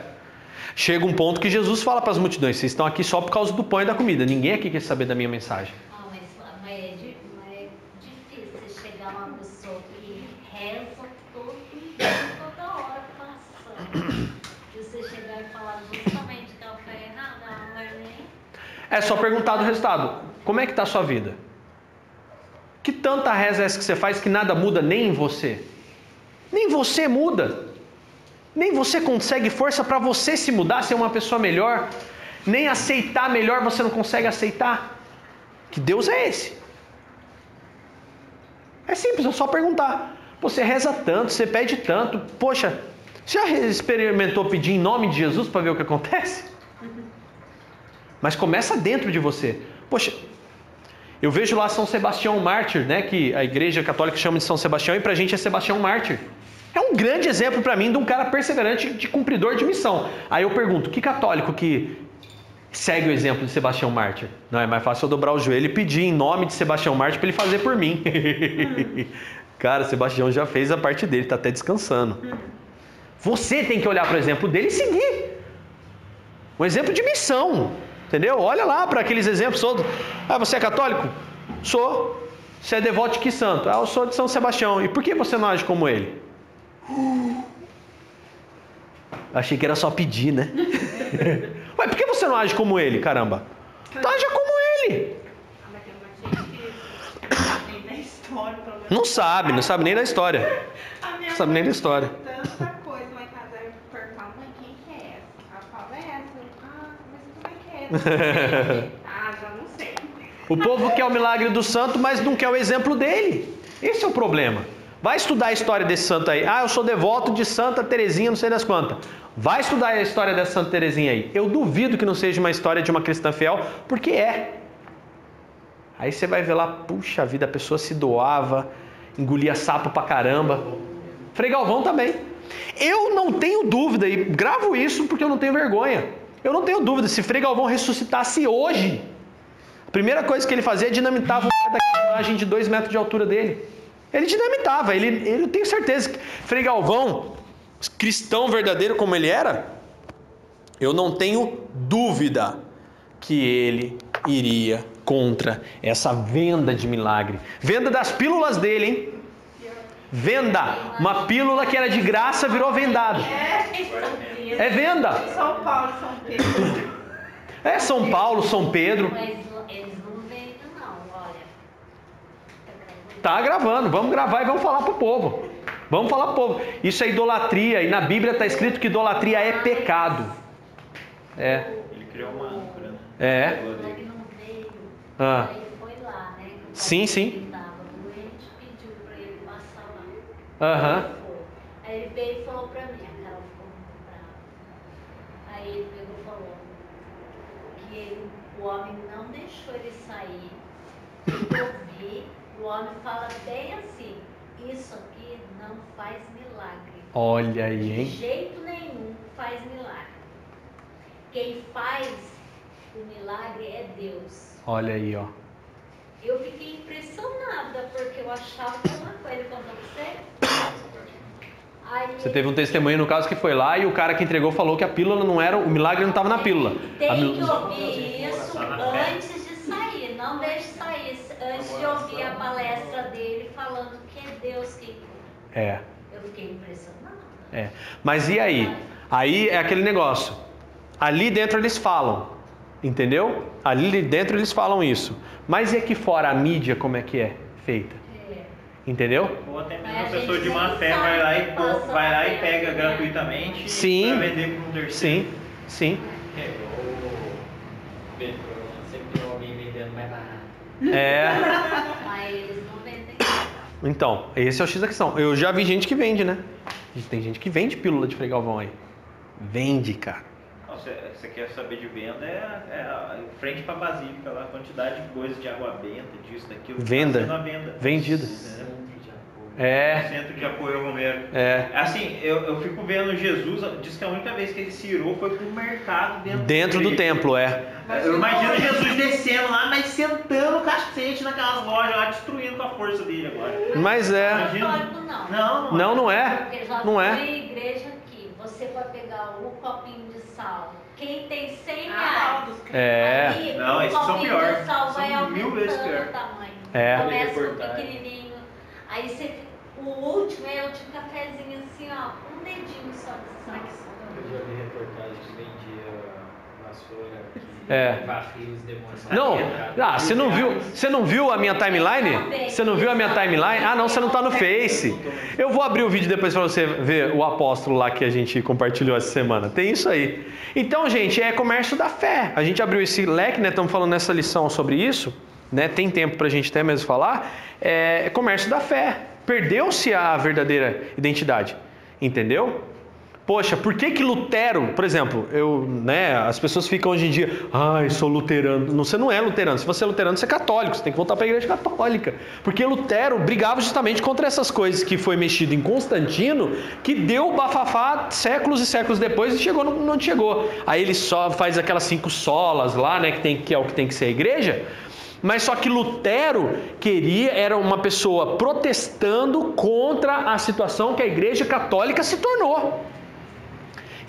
Chega um ponto que Jesus fala para as multidões, vocês estão aqui só por causa do pão e da comida. Ninguém aqui quer saber da minha mensagem. Mas é difícil chegar uma pessoa que reza toda hora passando. E você chegar e falar justamente que ela foi errada, ela não vai nem... É só perguntar do resultado. Como é que está a sua vida? Que tanta reza é essa que você faz que nada muda nem em você? Nem você muda. Nem você consegue força para você se mudar, ser uma pessoa melhor. Nem aceitar melhor você não consegue aceitar. Que Deus é esse? É simples, é só perguntar. Você reza tanto, você pede tanto. Poxa, você já experimentou pedir em nome de Jesus para ver o que acontece? Mas começa dentro de você. Poxa, eu vejo lá São Sebastião Mártir, né? Que a igreja católica chama de São Sebastião e pra gente é Sebastião Mártir. É um grande exemplo para mim de um cara perseverante, de cumpridor de missão. Aí eu pergunto, que católico que segue o exemplo de Sebastião Mártir? Não, é mais fácil eu dobrar o joelho e pedir em nome de Sebastião Mártir para ele fazer por mim. Cara, Sebastião já fez a parte dele, está até descansando. Você tem que olhar para o exemplo dele e seguir. Um exemplo de missão, entendeu? Olha lá para aqueles exemplos todos. Ah, você é católico? Sou. Você é devoto de que santo? Ah, eu sou de São Sebastião. E por que você não age como ele? Achei que era só pedir, né? Ué, por que você não age como ele, caramba? Então haja como ele. Não sabe nem da história. Não sabe nem da história. Tanta coisa lá em casa, eu pergunto, mãe, quem que é essa? Ela fala, é essa. Ah, mas como é que é? Ah, já não sei. O povo quer o milagre do santo, mas não quer o exemplo dele. Esse é o problema. Vai estudar a história desse santo aí. Ah, eu sou devoto de Santa Terezinha, não sei das quantas. Vai estudar a história dessa Santa Terezinha aí. Eu duvido que não seja uma história de uma cristã fiel, porque é. Aí você vai ver lá, puxa vida, a pessoa se doava engolia sapo pra caramba. Frei Galvão também. Eu não tenho dúvida, e gravo isso porque eu não tenho vergonha. Eu não tenho dúvida, se Frei Galvão ressuscitasse hoje, a primeira coisa que ele fazia é dinamitava daquela imagem de 2 metros de altura dele. Ele dinamitava, eu tenho certeza que Frei Galvão, cristão verdadeiro como ele era, eu não tenho dúvida que ele iria contra essa venda de milagre. Venda das pílulas dele, hein? Venda. Uma pílula que era de graça virou vendado. É venda. São Paulo, São Pedro. É São Paulo, São Pedro. Mas eles não vendem, não, olha. Tá gravando, vamos gravar e vamos falar pro povo. Vamos falar pro povo. Isso é idolatria, e na Bíblia está escrito que idolatria é pecado. É. Ele criou uma âncora, né? É. Ele não veio, Ah. aí foi lá, né? Sim, sim. Ele estava doente, pediu para ele passar lá. Aham. Aí ele veio e falou para mim, a Carol ficou muito brava. Aí ele pegou e falou que o homem não deixou ele sair. Eu vi, o homem fala bem assim, isso aqui não faz milagre. Olha aí, De hein? jeito nenhum faz milagre. Quem faz o milagre é Deus. Olha aí, ó. Eu fiquei impressionada, porque eu achava que era uma coisa. Ele contou pra você? Aí Você teve um testemunho, no caso, que foi lá e o cara que entregou falou que a pílula não era, o milagre não estava na pílula. Tem A que mil- ouvir isso antes de sair, não deixe sair antes de ouvir a palestra dele falando que é Deus quem cura. É, Eu fiquei impressionada. é. Mas e aí? Aí é aquele negócio. Ali dentro eles falam, entendeu? Ali dentro eles falam isso. Mas e aqui fora a mídia como é que é feita? É. Entendeu? Ou até mesmo Mas uma a pessoa gente de má nem fé sabe vai lá que passa vai lá e na pega frente, né? gratuitamente Sim. para vender para um terceiro. Sim, sim. Sempre tem alguém vendendo mais barato. É. Mas eles não vendem. Então, esse é o X da questão. Eu já vi gente que vende, né? Tem gente que vende pílula de Frei Galvão aí. Vende, cara. Você quer saber de venda, frente para a Basílica lá, a quantidade de coisas de água benta, disso, daquilo. Venda. Tá sendo à venda. Vendida. Entendeu? É, Centro de apoio ao Romero. é. Assim, eu fico vendo Jesus, diz que a única vez que ele se irou foi pro mercado Dentro do templo, é. Eu imagino Jesus descendo lá, mas sentando o cacete naquelas lojas lá, destruindo com a força dele agora. Mas é. Católico não. Não, Não é. Porque já Não foi é. igreja aqui. Você vai pegar o copinho de sal. Quem tem 100 Ah, reais. É. Aí, Não, o esses são copinho pior. de sal vai São 1000 vezes aumentando pior. o tamanho. É. Começa com Reportagem. pequenininho. Aí você, o último é o de cafezinho assim, ó. Um dedinho só de sal. Eu já vi reportagem que vendia vassoura que É. varria os demônios. Não, você não viu a minha timeline? Você não viu a minha timeline? Ah, não, você não tá no Face. Eu vou abrir o vídeo depois para você ver o apóstolo lá que a gente compartilhou essa semana. Tem isso aí. Então, gente, é comércio da fé. A gente abriu esse leque, né? Estamos falando nessa lição sobre isso, né? Tem tempo pra gente até mesmo falar. É comércio da fé. Perdeu-se a verdadeira identidade. Entendeu? Poxa, por que Lutero, por exemplo, as pessoas ficam hoje em dia, ai, sou luterano. Não, você não é luterano. Se você é luterano, você é católico. Você tem que voltar para a igreja católica. Porque Lutero brigava justamente contra essas coisas que foi mexido em Constantino, que deu bafafá séculos e séculos depois e chegou onde chegou. Aí ele só faz aquelas 5 solas lá, né, que é o que tem que ser a igreja. Mas só que Lutero era uma pessoa protestando contra a situação que a igreja católica se tornou.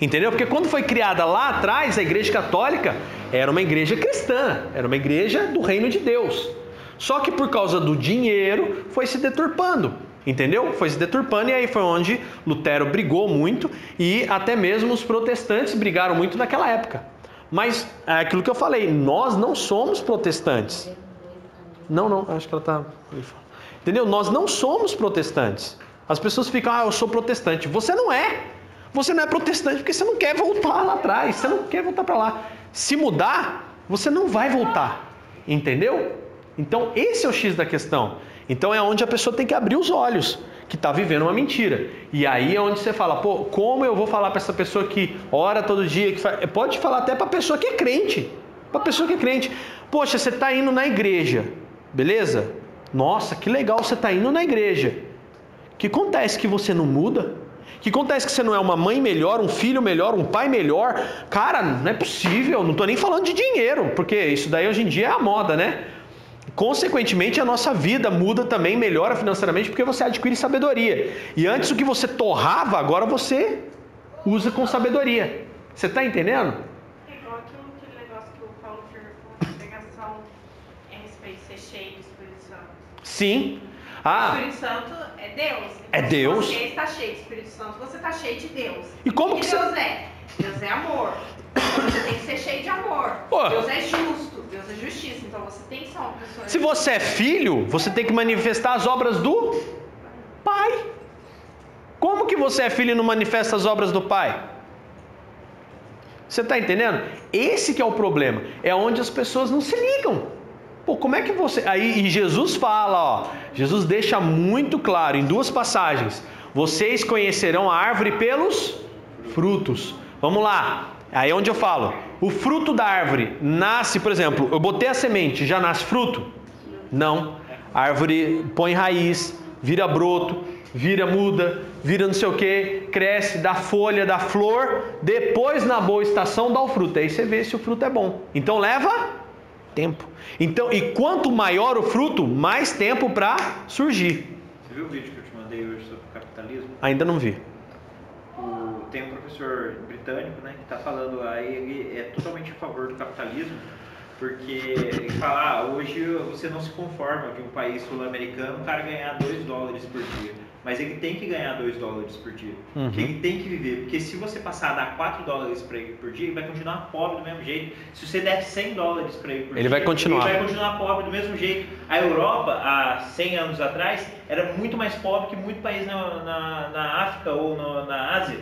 Entendeu? Porque quando foi criada lá atrás, a igreja católica era uma igreja cristã, era uma igreja do reino de Deus. Só que por causa do dinheiro foi se deturpando, entendeu? Foi se deturpando e aí foi onde Lutero brigou muito e até mesmo os protestantes brigaram muito naquela época. Mas é aquilo que eu falei, nós não somos protestantes. Não, acho que ela está... Entendeu? Nós não somos protestantes. As pessoas ficam, eu sou protestante. Você não é. Você não é protestante porque você não quer voltar lá atrás, você não quer voltar para lá. Se mudar, você não vai voltar, entendeu? Então esse é o X da questão. Então é onde a pessoa tem que abrir os olhos, que está vivendo uma mentira. E aí é onde você fala, pô, como eu vou falar para essa pessoa que ora todo dia, pode falar até para a pessoa que é crente, para a pessoa que é crente. Poxa, você está indo na igreja, beleza? Nossa, que legal você está indo na igreja. Que acontece que você não muda? Que acontece que você não é uma mãe melhor, um filho melhor, um pai melhor? Cara, não é possível. Não estou nem falando de dinheiro, porque isso daí hoje em dia é a moda, né? Consequentemente, a nossa vida muda também, melhora financeiramente, porque você adquire sabedoria. E antes o que você torrava, agora você usa com sabedoria. Você está entendendo? É igual aquele negócio que o Paulo Firmo falou na pregação a respeito de ser cheio do Espírito Santo. Sim. O Espírito Santo é Deus. É Deus. Se você está cheio do Espírito Santo, você está cheio de Deus. E como que Deus é? Deus é amor. Você tem que ser cheio de amor. Pô. Deus é justo. Deus é justiça. Então você tem que ser uma pessoa. Se você é filho, você tem que manifestar as obras do Pai. Como que você é filho e não manifesta as obras do Pai? Você está entendendo? Esse que é o problema. É onde as pessoas não se ligam. Pô, como é que você... Aí, e Jesus fala, ó. Jesus deixa muito claro em duas passagens. Vocês conhecerão a árvore pelos frutos. Vamos lá. Aí é onde eu falo. O fruto da árvore nasce, por exemplo, eu botei a semente, já nasce fruto? Não. A árvore põe raiz, vira broto, vira muda, vira não sei o que, cresce, dá folha, dá flor, depois na boa estação dá o fruto. Aí você vê se o fruto é bom. Então leva tempo. Então, e quanto maior o fruto, mais tempo para surgir. Você viu o vídeo que eu te mandei hoje sobre capitalismo? Ainda não vi. Tem um professor britânico, né, que está falando aí, ele é totalmente a favor do capitalismo, porque ele fala, hoje você não se conforma de um país sul-americano o cara ganhar $2 por dia, mas ele tem que ganhar $2 por dia, porque ele tem que viver, porque se você passar a dar $4 para ele por dia, ele vai continuar pobre do mesmo jeito. Se você der $100 para ele por dia, vai continuar. Ele vai continuar pobre do mesmo jeito. A Europa, há 100 anos atrás, era muito mais pobre que muito país na África ou na Ásia.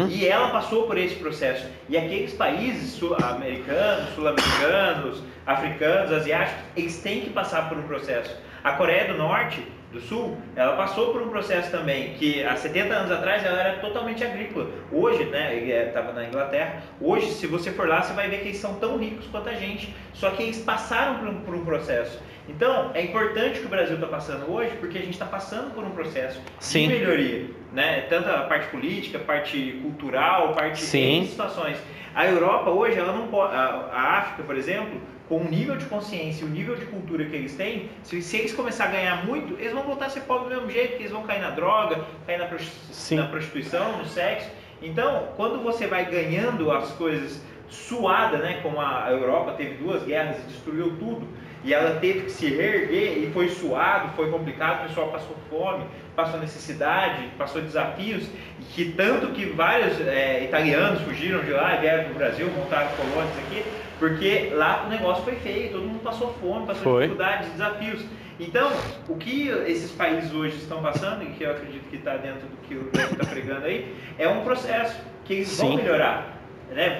E ela passou por esse processo. E aqueles países sul-americanos, africanos, asiáticos, eles têm que passar por um processo. A Coreia do Norte, do Sul, ela passou por um processo também, que há 70 anos atrás ela era totalmente agrícola. Hoje, né, ele estava na Inglaterra, hoje se você for lá, você vai ver que eles são tão ricos quanto a gente, só que eles passaram por um processo. Então, é importante que o Brasil está passando hoje, porque a gente está passando por um processo de melhoria, né? Tanto a parte política, a parte cultural, a parte de situações. A Europa hoje, ela não pode, a África, por exemplo, com o nível de consciência e o nível de cultura que eles têm, se eles começarem a ganhar muito, eles vão voltar a ser pobres do mesmo jeito, porque eles vão cair na droga, cair na prostituição, no sexo. Então, quando você vai ganhando as coisas suada, né, como a Europa teve 2 guerras e destruiu tudo, e ela teve que se reerguer e foi suado, foi complicado, o pessoal passou fome, passou necessidade, passou desafios, e que tanto que vários italianos fugiram de lá, vieram para o Brasil, montaram colônias aqui, porque lá o negócio foi feio, todo mundo passou fome, passou dificuldades, desafios. Então, o que esses países hoje estão passando, e que eu acredito que está dentro do que o Pedro está pregando aí, é um processo que eles vão melhorar. Né?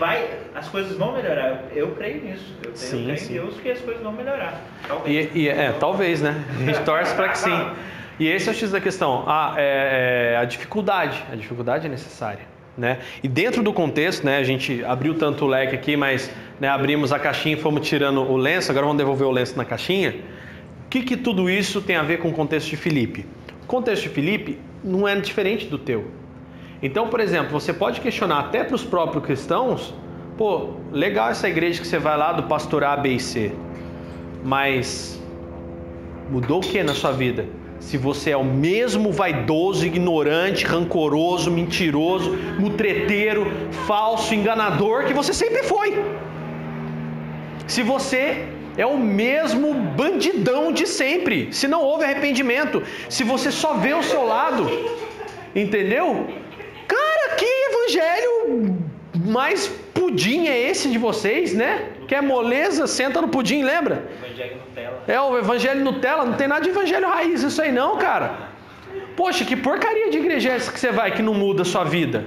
As coisas vão melhorar, eu creio nisso, eu creio em Deus que as coisas vão melhorar, talvez. Talvez, né? A gente torce para que sim. E esse é o X da questão, a dificuldade é necessária. Né? E dentro do contexto, né, a gente abriu tanto o leque aqui, mas né, abrimos a caixinha e fomos tirando o lenço, agora vamos devolver o lenço na caixinha. O que tudo isso tem a ver com o contexto de Filipe? O contexto de Filipe não é diferente do teu. Então, por exemplo, você pode questionar até para os próprios cristãos, pô, legal essa igreja que você vai lá do pastor A, B e C, mas mudou o que na sua vida? Se você é o mesmo vaidoso, ignorante, rancoroso, mentiroso, mutreteiro, falso, enganador que você sempre foi. Se você é o mesmo bandidão de sempre, se não houve arrependimento, se você só vê o seu lado, entendeu? Cara, que evangelho mais pudim é esse de vocês, né? Quer moleza? Senta no pudim, lembra? Evangelho Nutella. É, o evangelho Nutella, não tem nada de evangelho raiz isso aí não, cara. Poxa, que porcaria de igreja é essa que você vai que não muda a sua vida?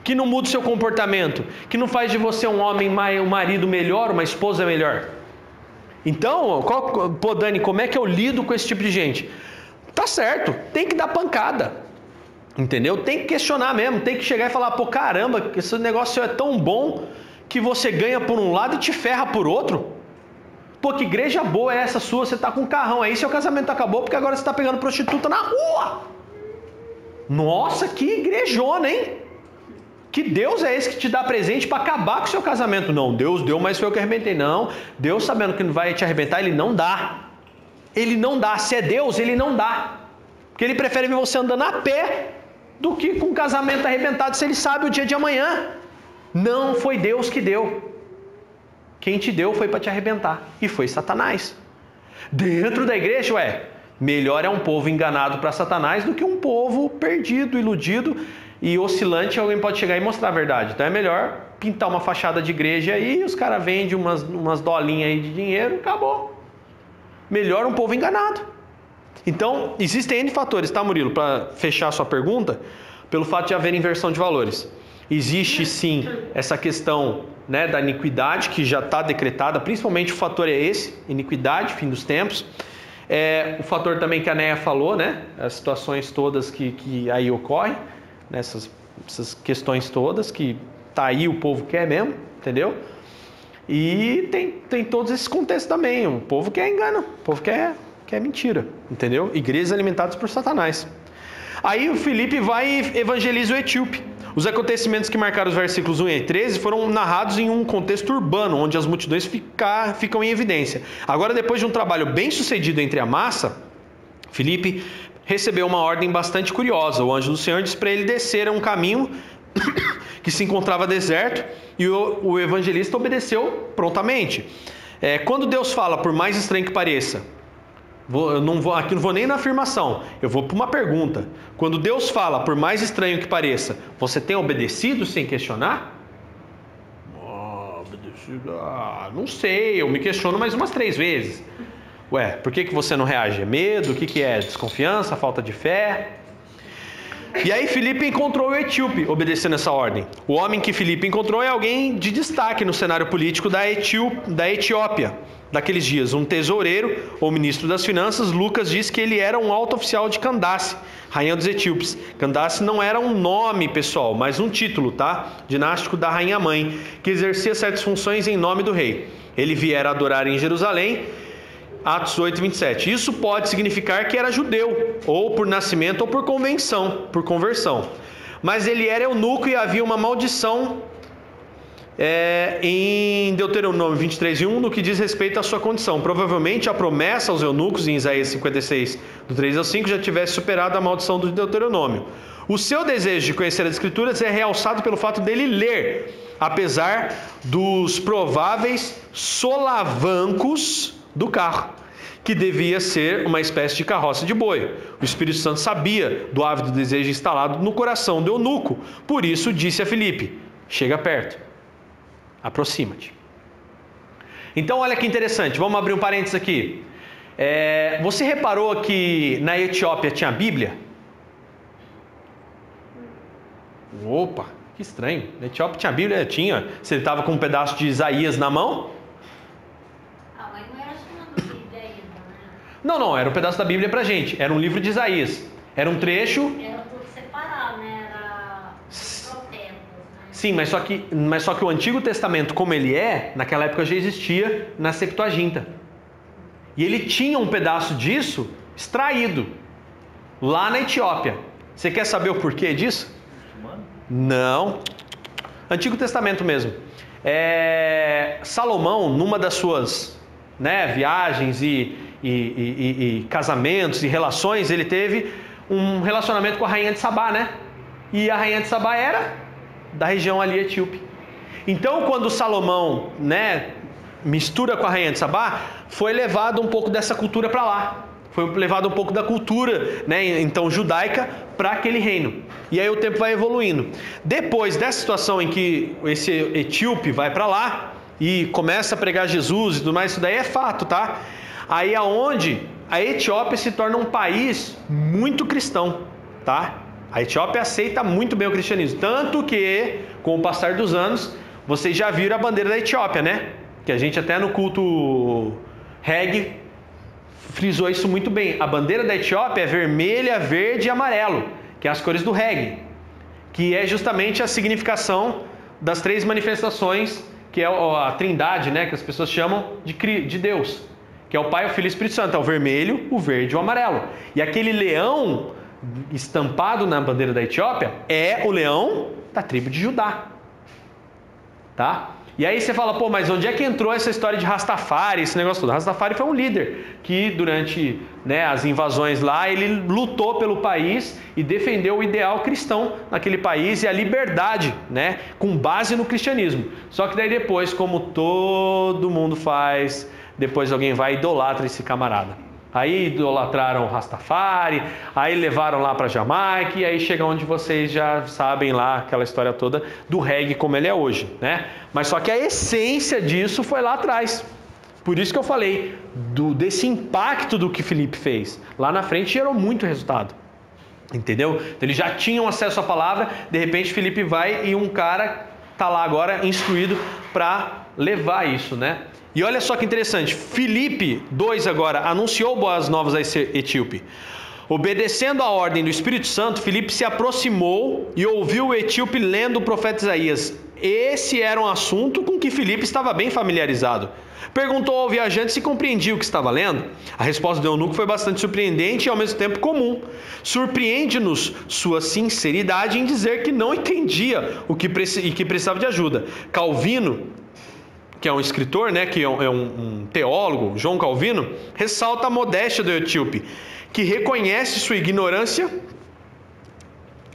Que não muda o seu comportamento? Que não faz de você um homem, um marido melhor, uma esposa melhor? Então, pô Dani, como é que eu lido com esse tipo de gente? Tá certo, tem que dar pancada. Entendeu? Tem que questionar mesmo, tem que chegar e falar, pô, caramba, esse negócio é tão bom que você ganha por um lado e te ferra por outro. Pô, que igreja boa é essa sua? Você tá com um carrão aí, seu casamento acabou porque agora você tá pegando prostituta na rua. Nossa, que igrejona, hein? Que Deus é esse que te dá presente para acabar com o seu casamento? Não, Deus deu, mas foi eu que arrebentei. Não, Deus sabendo que não vai te arrebentar, Ele não dá. Ele não dá. Se é Deus, Ele não dá. Porque Ele prefere ver você andando a pé do que com o casamento arrebentado, se Ele sabe o dia de amanhã. Não foi Deus que deu. Quem te deu foi para te arrebentar. E foi Satanás. Dentro da igreja, melhor é um povo enganado para Satanás do que um povo perdido, iludido e oscilante. Alguém pode chegar e mostrar a verdade. Então é melhor pintar uma fachada de igreja aí, os caras vendem umas dolinhas aí de dinheiro, acabou. Melhor um povo enganado. Então, existem N fatores, tá, Murilo? Para fechar a sua pergunta, pelo fato de haver inversão de valores. Existe sim essa questão, né, da iniquidade que já está decretada, principalmente o fator é esse, iniquidade, fim dos tempos. O fator também que a Néia falou, né, as situações todas que aí ocorrem, né, essas questões todas que tá aí, o povo quer mesmo, entendeu? E tem todos esses contextos também, o povo quer engano, o povo quer mentira, entendeu? Igrejas alimentadas por Satanás. Aí o Filipe vai e evangeliza o etíope. Os acontecimentos que marcaram os versículos 1 e 13 foram narrados em um contexto urbano, onde as multidões ficam em evidência. Agora, depois de um trabalho bem sucedido entre a massa, Filipe recebeu uma ordem bastante curiosa. O anjo do Senhor disse para ele descer a um caminho que se encontrava deserto, e o evangelista obedeceu prontamente. Quando Deus fala, por mais estranho que pareça, aqui não vou nem na afirmação, eu vou para uma pergunta. Quando Deus fala, por mais estranho que pareça, você tem obedecido sem questionar? Não sei, eu me questiono mais umas 3 vezes. Por que você não reage? É medo? O que é? Desconfiança? Falta de fé? E aí Filipe encontrou o etíope, obedecendo essa ordem. O homem que Filipe encontrou é alguém de destaque no cenário político da Etiópia daqueles dias. Um tesoureiro ou ministro das finanças. Lucas diz que ele era um alto oficial de Candace, rainha dos etíopes. Candace não era um nome, pessoal, mas um título, tá? Dinástico da rainha mãe, que exercia certas funções em nome do rei. Ele viera adorar em Jerusalém, Atos 8, 27. Isso pode significar que era judeu, ou por nascimento ou por conversão. Mas ele era eunuco e havia uma maldição em Deuteronômio 23, 1, no que diz respeito à sua condição. Provavelmente a promessa aos eunucos em Isaías 56, do 3 ao 5, já tivesse superado a maldição do Deuteronômio. O seu desejo de conhecer as Escrituras é realçado pelo fato dele ler, apesar dos prováveis solavancos do carro, que devia ser uma espécie de carroça de boi. O Espírito Santo sabia do ávido desejo instalado no coração do eunuco. Por isso disse a Filipe: chega perto, aproxima-te. Então olha que interessante, vamos abrir um parênteses aqui. Você reparou que na Etiópia tinha a Bíblia? Opa, que estranho. Na Etiópia tinha a Bíblia? Tinha. Você estava com um pedaço de Isaías na mão? Mas não era chamado de Bíblia ainda, né? Não, era um pedaço da Bíblia pra gente. Era um livro de Isaías. Era um trecho. Era tudo separado, né? Era profetas, né? Sim, mas só que o Antigo Testamento, como ele naquela época já existia na Septuaginta. E ele tinha um pedaço disso extraído lá na Etiópia. Você quer saber o porquê disso? Não. Antigo Testamento mesmo. Salomão, numa das suas viagens e casamentos e relações, ele teve um relacionamento com a rainha de Sabá, né? E a rainha de Sabá era da região ali etíope. Então, quando Salomão, mistura com a rainha de Sabá, foi levado um pouco dessa cultura para lá. Foi levado um pouco da cultura, então judaica, para aquele reino. E aí o tempo vai evoluindo. Depois dessa situação em que esse etíope vai para lá e começa a pregar Jesus e tudo mais, isso daí é fato, tá? Aí aonde a Etiópia se torna um país muito cristão, tá? A Etiópia aceita muito bem o cristianismo. Tanto que, com o passar dos anos, vocês já viram a bandeira da Etiópia, né? Que a gente até no culto reggae frisou isso muito bem. A bandeira da Etiópia é vermelha, verde e amarelo, que é as cores do reggae, que é justamente a significação das 3 manifestações que é a trindade, né, que as pessoas chamam de Deus, que é o Pai, o Filho e o Espírito Santo. É o vermelho, o verde e o amarelo. E aquele leão estampado na bandeira da Etiópia é o leão da tribo de Judá. Tá? E aí você fala, pô, mas onde é que entrou essa história de Rastafari, esse negócio todo? Rastafari foi um líder que durante, né, as invasões lá, ele lutou pelo país e defendeu o ideal cristão naquele país e a liberdade, né, com base no cristianismo. Só que daí depois, como todo mundo faz, depois alguém vai e idolatra esse camarada. Aí idolatraram o Rastafari, aí levaram lá para Jamaica, e aí chega onde vocês já sabem lá, aquela história toda do reggae como ele é hoje, né? Mas só que a essência disso foi lá atrás. Por isso que eu falei desse impacto do que Filipe fez. Lá na frente gerou muito resultado. Entendeu? Então, eles já tinham acesso à palavra, de repente Filipe vai e um cara está lá agora instruído para levar isso, né? E olha só que interessante, Filipe 2 agora anunciou boas novas a esse etíope. Obedecendo a ordem do Espírito Santo, Filipe se aproximou e ouviu o etíope lendo o profeta Isaías. Esse era um assunto com que Filipe estava bem familiarizado. Perguntou ao viajante se compreendia o que estava lendo. A resposta do eunuco foi bastante surpreendente e ao mesmo tempo comum. Surpreende-nos sua sinceridade em dizer que não entendia e que precisava de ajuda. Calvino, que é um escritor, né, que é um teólogo, João Calvino, ressalta a modéstia do etíope, que reconhece sua ignorância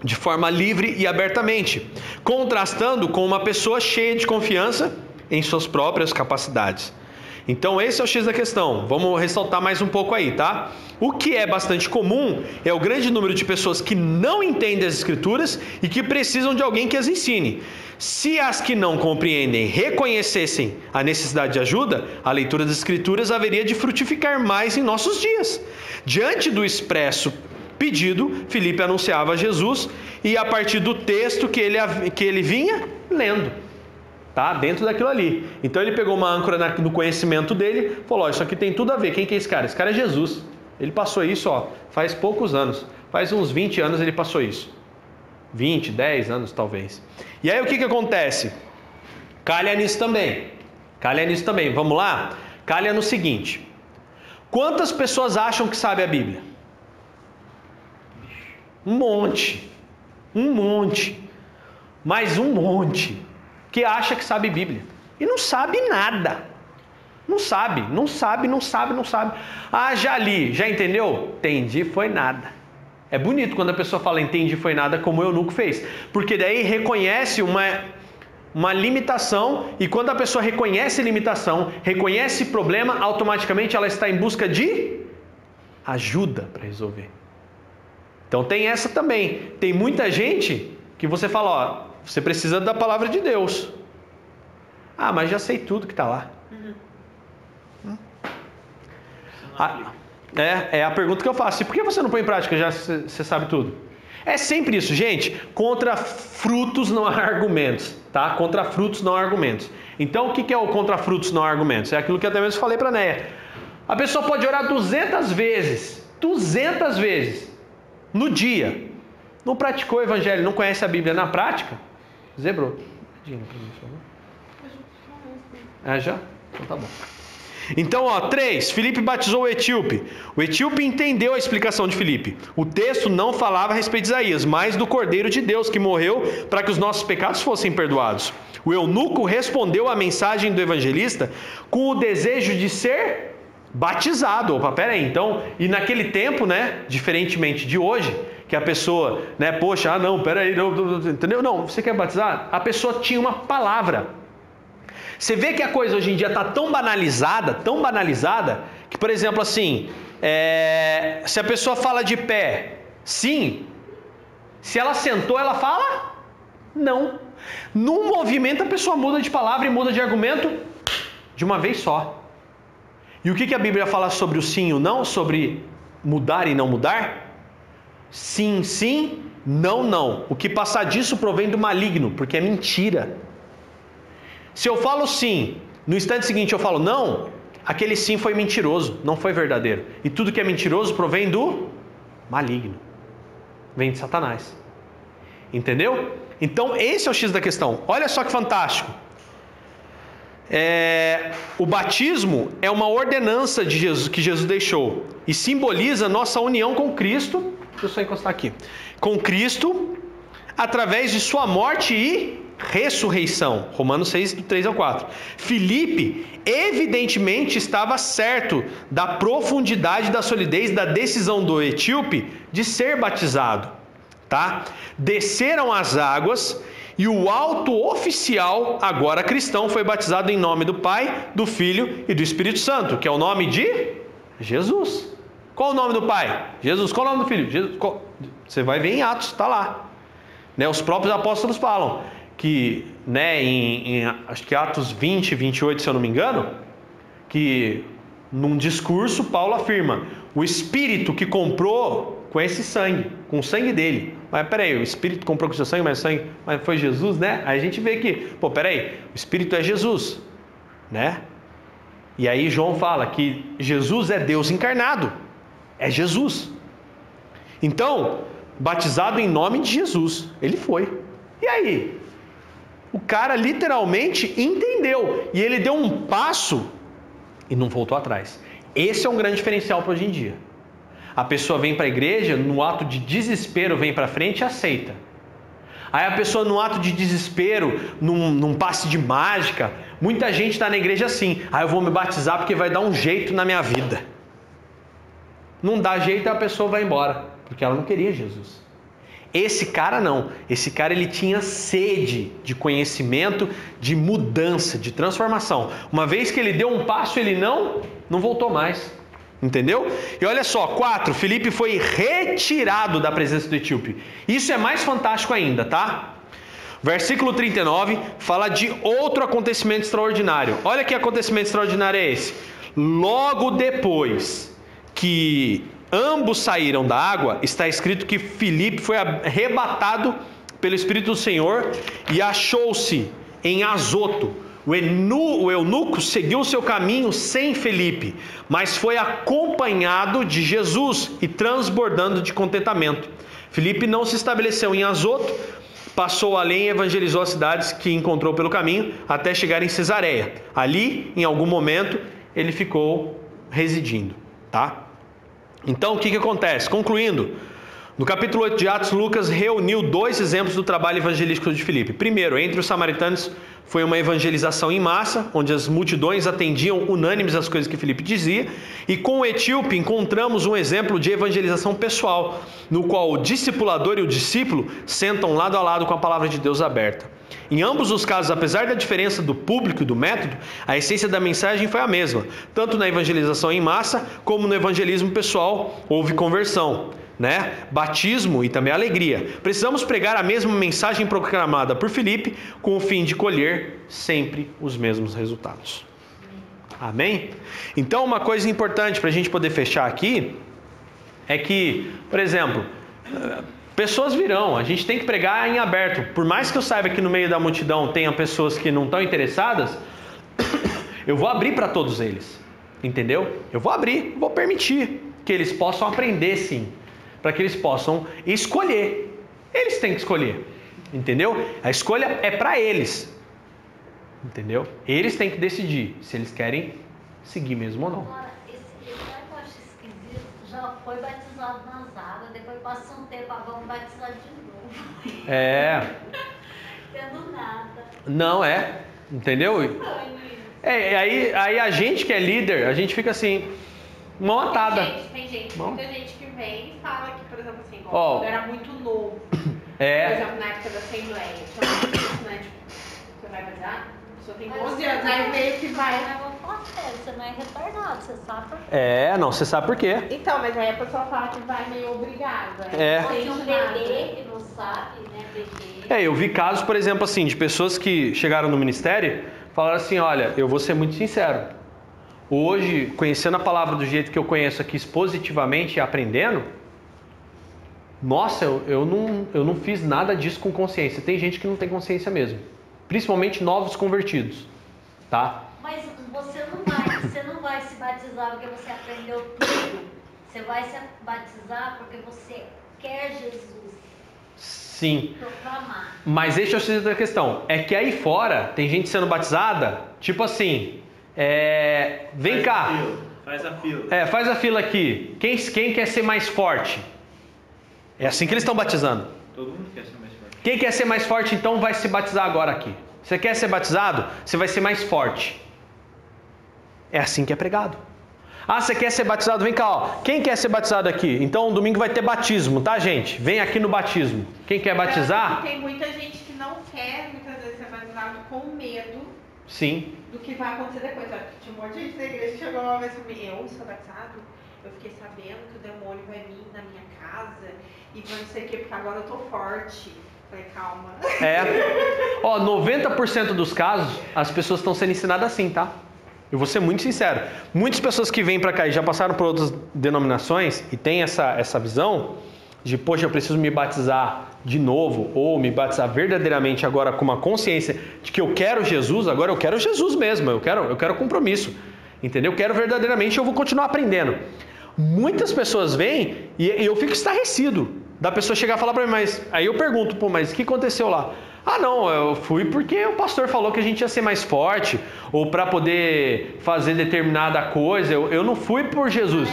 de forma livre e abertamente, contrastando com uma pessoa cheia de confiança em suas próprias capacidades. Então esse é o X da questão. Vamos ressaltar mais um pouco aí, tá? O que é bastante comum é o grande número de pessoas que não entendem as escrituras e que precisam de alguém que as ensine. Se as que não compreendem reconhecessem a necessidade de ajuda, a leitura das escrituras haveria de frutificar mais em nossos dias. Diante do expresso pedido, Filipe anunciava Jesus e a partir do texto que ele vinha lendo, tá? Dentro daquilo ali. Então ele pegou uma âncora no conhecimento dele, falou, isso aqui tem tudo a ver. Quem que é esse cara? Esse cara é Jesus. Ele passou isso, faz poucos anos. Faz uns 20 anos ele passou isso. 20, 10 anos talvez. E aí o que acontece? Calha nisso também. Vamos lá? Calha no seguinte. Quantas pessoas acham que sabe a Bíblia? Um monte. Mais um monte. Que acha que sabe Bíblia. E não sabe nada. Não sabe. Ah, já li. Já entendeu? Entendi, foi nada. É bonito quando a pessoa fala entendi, foi nada, como o eunuco fez. Porque daí reconhece uma limitação, e quando a pessoa reconhece limitação, reconhece problema, automaticamente ela está em busca de ajuda para resolver. Então tem essa também. Tem muita gente que você fala, você precisa da palavra de Deus. Ah, mas já sei tudo que está lá. É a pergunta que eu faço. E por que você não põe em prática, já você sabe tudo? É sempre isso, gente. Contra frutos não há argumentos, tá? Contra frutos não há argumentos. Então o que é o contra frutos não há argumentos? É aquilo que eu até mesmo falei para a Néia. A pessoa pode orar 200 vezes no dia. Não praticou o evangelho, não conhece a Bíblia na prática? Zebrou. Já? Então tá bom. Então, 3, Filipe batizou o etíope. O etíope entendeu a explicação de Filipe. O texto não falava a respeito de Isaías, mas do Cordeiro de Deus que morreu para que os nossos pecados fossem perdoados. O eunuco respondeu à mensagem do evangelista com o desejo de ser batizado. Opa, peraí, então, e naquele tempo, né, diferentemente de hoje, que a pessoa, né, poxa, não, peraí, não, entendeu? Não, você quer batizar? A pessoa tinha uma palavra. Você vê que a coisa hoje em dia está tão banalizada, que, por exemplo, assim, se a pessoa fala de pé, sim. Se ela sentou, ela fala não. Num movimento, a pessoa muda de palavra e muda de argumento de uma vez só. E o que a Bíblia fala sobre o sim e o não? Sobre mudar e não mudar? Sim, sim, não, não. O que passar disso provém do maligno, porque é mentira. Se eu falo sim, no instante seguinte eu falo não, aquele sim foi mentiroso, não foi verdadeiro. E tudo que é mentiroso provém do maligno. Vem de Satanás. Entendeu? Então esse é o X da questão. Olha só que fantástico. O batismo é uma ordenança de Jesus, que Jesus deixou, e simboliza nossa união com Cristo. Deixa eu só encostar aqui. Com Cristo, através de sua morte e ressurreição. Romanos 6, do 3 ao 4. Filipe, evidentemente, estava certo da profundidade, da solidez da decisão do etíope de ser batizado. Tá? Desceram as águas e o alto oficial, agora cristão, foi batizado em nome do Pai, do Filho e do Espírito Santo, que é o nome de Jesus. Qual o nome do Pai? Jesus. Qual o nome do Filho? Jesus. Você vai ver em Atos, está lá. Né, os próprios apóstolos falam que, né, acho que Atos 20, 28, se eu não me engano, que num discurso Paulo afirma: o Espírito que comprou com esse sangue, com o sangue dele. Mas peraí, o Espírito comprou com o seu sangue, mas foi Jesus, né? Aí a gente vê que, peraí, o Espírito é Jesus, né? E aí João fala que Jesus é Deus encarnado, é Jesus. Então, batizado em nome de Jesus, ele foi. E aí? O cara literalmente entendeu, e ele deu um passo e não voltou atrás. Esse é um grande diferencial para hoje em dia. A pessoa vem para a igreja, no ato de desespero, vem para frente e aceita. Aí a pessoa, no ato de desespero, num passe de mágica, muita gente está na igreja assim: eu vou me batizar porque vai dar um jeito na minha vida. Não dá jeito e a pessoa vai embora, porque ela não queria Jesus. Esse cara não. Esse cara, ele tinha sede de conhecimento, de mudança, de transformação. Uma vez que ele deu um passo, ele não voltou mais. Entendeu? E olha só, 4, Filipe foi retirado da presença do etíope. Isso é mais fantástico ainda, tá? Versículo 39 fala de outro acontecimento extraordinário. Olha que acontecimento extraordinário é esse. Logo depois que ambos saíram da água, está escrito que Filipe foi arrebatado pelo Espírito do Senhor e achou-se em Azoto. O eunuco seguiu o seu caminho sem Filipe, mas foi acompanhado de Jesus e transbordando de contentamento. Filipe não se estabeleceu em Azoto, passou além e evangelizou as cidades que encontrou pelo caminho até chegar em Cesareia. Ali, em algum momento, ele ficou residindo, tá? Então, o que acontece? Concluindo, no capítulo 8 de Atos, Lucas reuniu 2 exemplos do trabalho evangelístico de Filipe. Primeiro, entre os samaritanos, foi uma evangelização em massa, onde as multidões atendiam unânimes às coisas que Filipe dizia. E com o etíope, encontramos um exemplo de evangelização pessoal, no qual o discipulador e o discípulo sentam lado a lado com a palavra de Deus aberta. Em ambos os casos, apesar da diferença do público e do método, a essência da mensagem foi a mesma. Tanto na evangelização em massa, como no evangelismo pessoal, houve conversão, né? Batismo e também alegria. Precisamos pregar a mesma mensagem proclamada por Filipe, com o fim de colher sempre os mesmos resultados. Amém? Então, uma coisa importante para a gente poder fechar aqui é que, por exemplo, pessoas virão, a gente tem que pregar em aberto. Por mais que eu saiba que no meio da multidão tenha pessoas que não estão interessadas, eu vou abrir para todos eles, entendeu? Eu vou abrir, vou permitir que eles possam aprender, sim, para que eles possam escolher. Eles têm que escolher, entendeu? A escolha é para eles, entendeu? Eles têm que decidir se eles querem seguir mesmo ou não. Agora, esse cara que eu acho esquisito, já foi batizado nas águas, depois passa um tempo, vamos batizar de novo. Tendo nada. Não é, entendeu? Aí a gente que é líder, a gente fica assim, mão atada. Tem gente, Bom. muita gente que vem e fala que, por exemplo, assim, Ó. quando era muito novo, por exemplo, na época da Assembleia, tinha muito isso, né? Tipo, você vai batizar? A pessoa tem 12 anos, aí meio que vai. Eu vou falar sério, você não é retardado, você sabe por quê. Não, você sabe por quê. Então, mas aí a pessoa fala que vai meio obrigada. Tem um bebê que não sabe, né, bebê. Eu vi casos, por exemplo, assim, de pessoas que chegaram no ministério, falaram assim: olha, eu vou ser muito sincero. Hoje, conhecendo a palavra do jeito que eu conheço aqui, expositivamente e aprendendo, nossa, eu não fiz nada disso com consciência. Tem gente que não tem consciência mesmo, principalmente novos convertidos, tá? Mas você não vai se batizar porque você aprendeu tudo. Você vai se batizar porque você quer Jesus. Sim. Proclamar. Mas deixa eu te dizer a questão. É que aí fora tem gente sendo batizada, tipo assim, vem cá. Faz a fila. Faz a fila aqui. Quem quer ser mais forte? É assim que eles estão batizando. Todo mundo quer ser mais forte. Quem quer ser mais forte, então vai se batizar agora aqui. Você quer ser batizado? Você vai ser mais forte. É assim que é pregado. Ah, você quer ser batizado? Vem cá, ó. Quem quer ser batizado aqui? Então, domingo vai ter batismo, tá, gente? Vem aqui no batismo. Quem quer batizar? Tem muita gente que não quer, muitas vezes, ser batizado com medo Sim. do que vai acontecer depois. Olha, tinha um monte de gente da igreja que chegou uma vez pra mim, eu sou batizado, eu fiquei sabendo que o demônio vai vir na minha casa e vai não sei o que, porque agora eu tô forte. Falei, calma. 90% dos casos, as pessoas estão sendo ensinadas assim, tá? Eu vou ser muito sincero. Muitas pessoas que vêm pra cá e já passaram por outras denominações e têm essa visão de, poxa, eu preciso me batizar de novo, ou me batizar verdadeiramente agora com uma consciência de que eu quero Jesus, agora eu quero Jesus mesmo, eu quero compromisso, entendeu? Eu quero verdadeiramente, eu vou continuar aprendendo. Muitas pessoas vêm e eu fico estarrecido da pessoa chegar e falar pra mim, mas aí eu pergunto, pô, mas o que aconteceu lá? Ah, não, eu fui porque o pastor falou que a gente ia ser mais forte, ou para poder fazer determinada coisa, eu não fui por Jesus,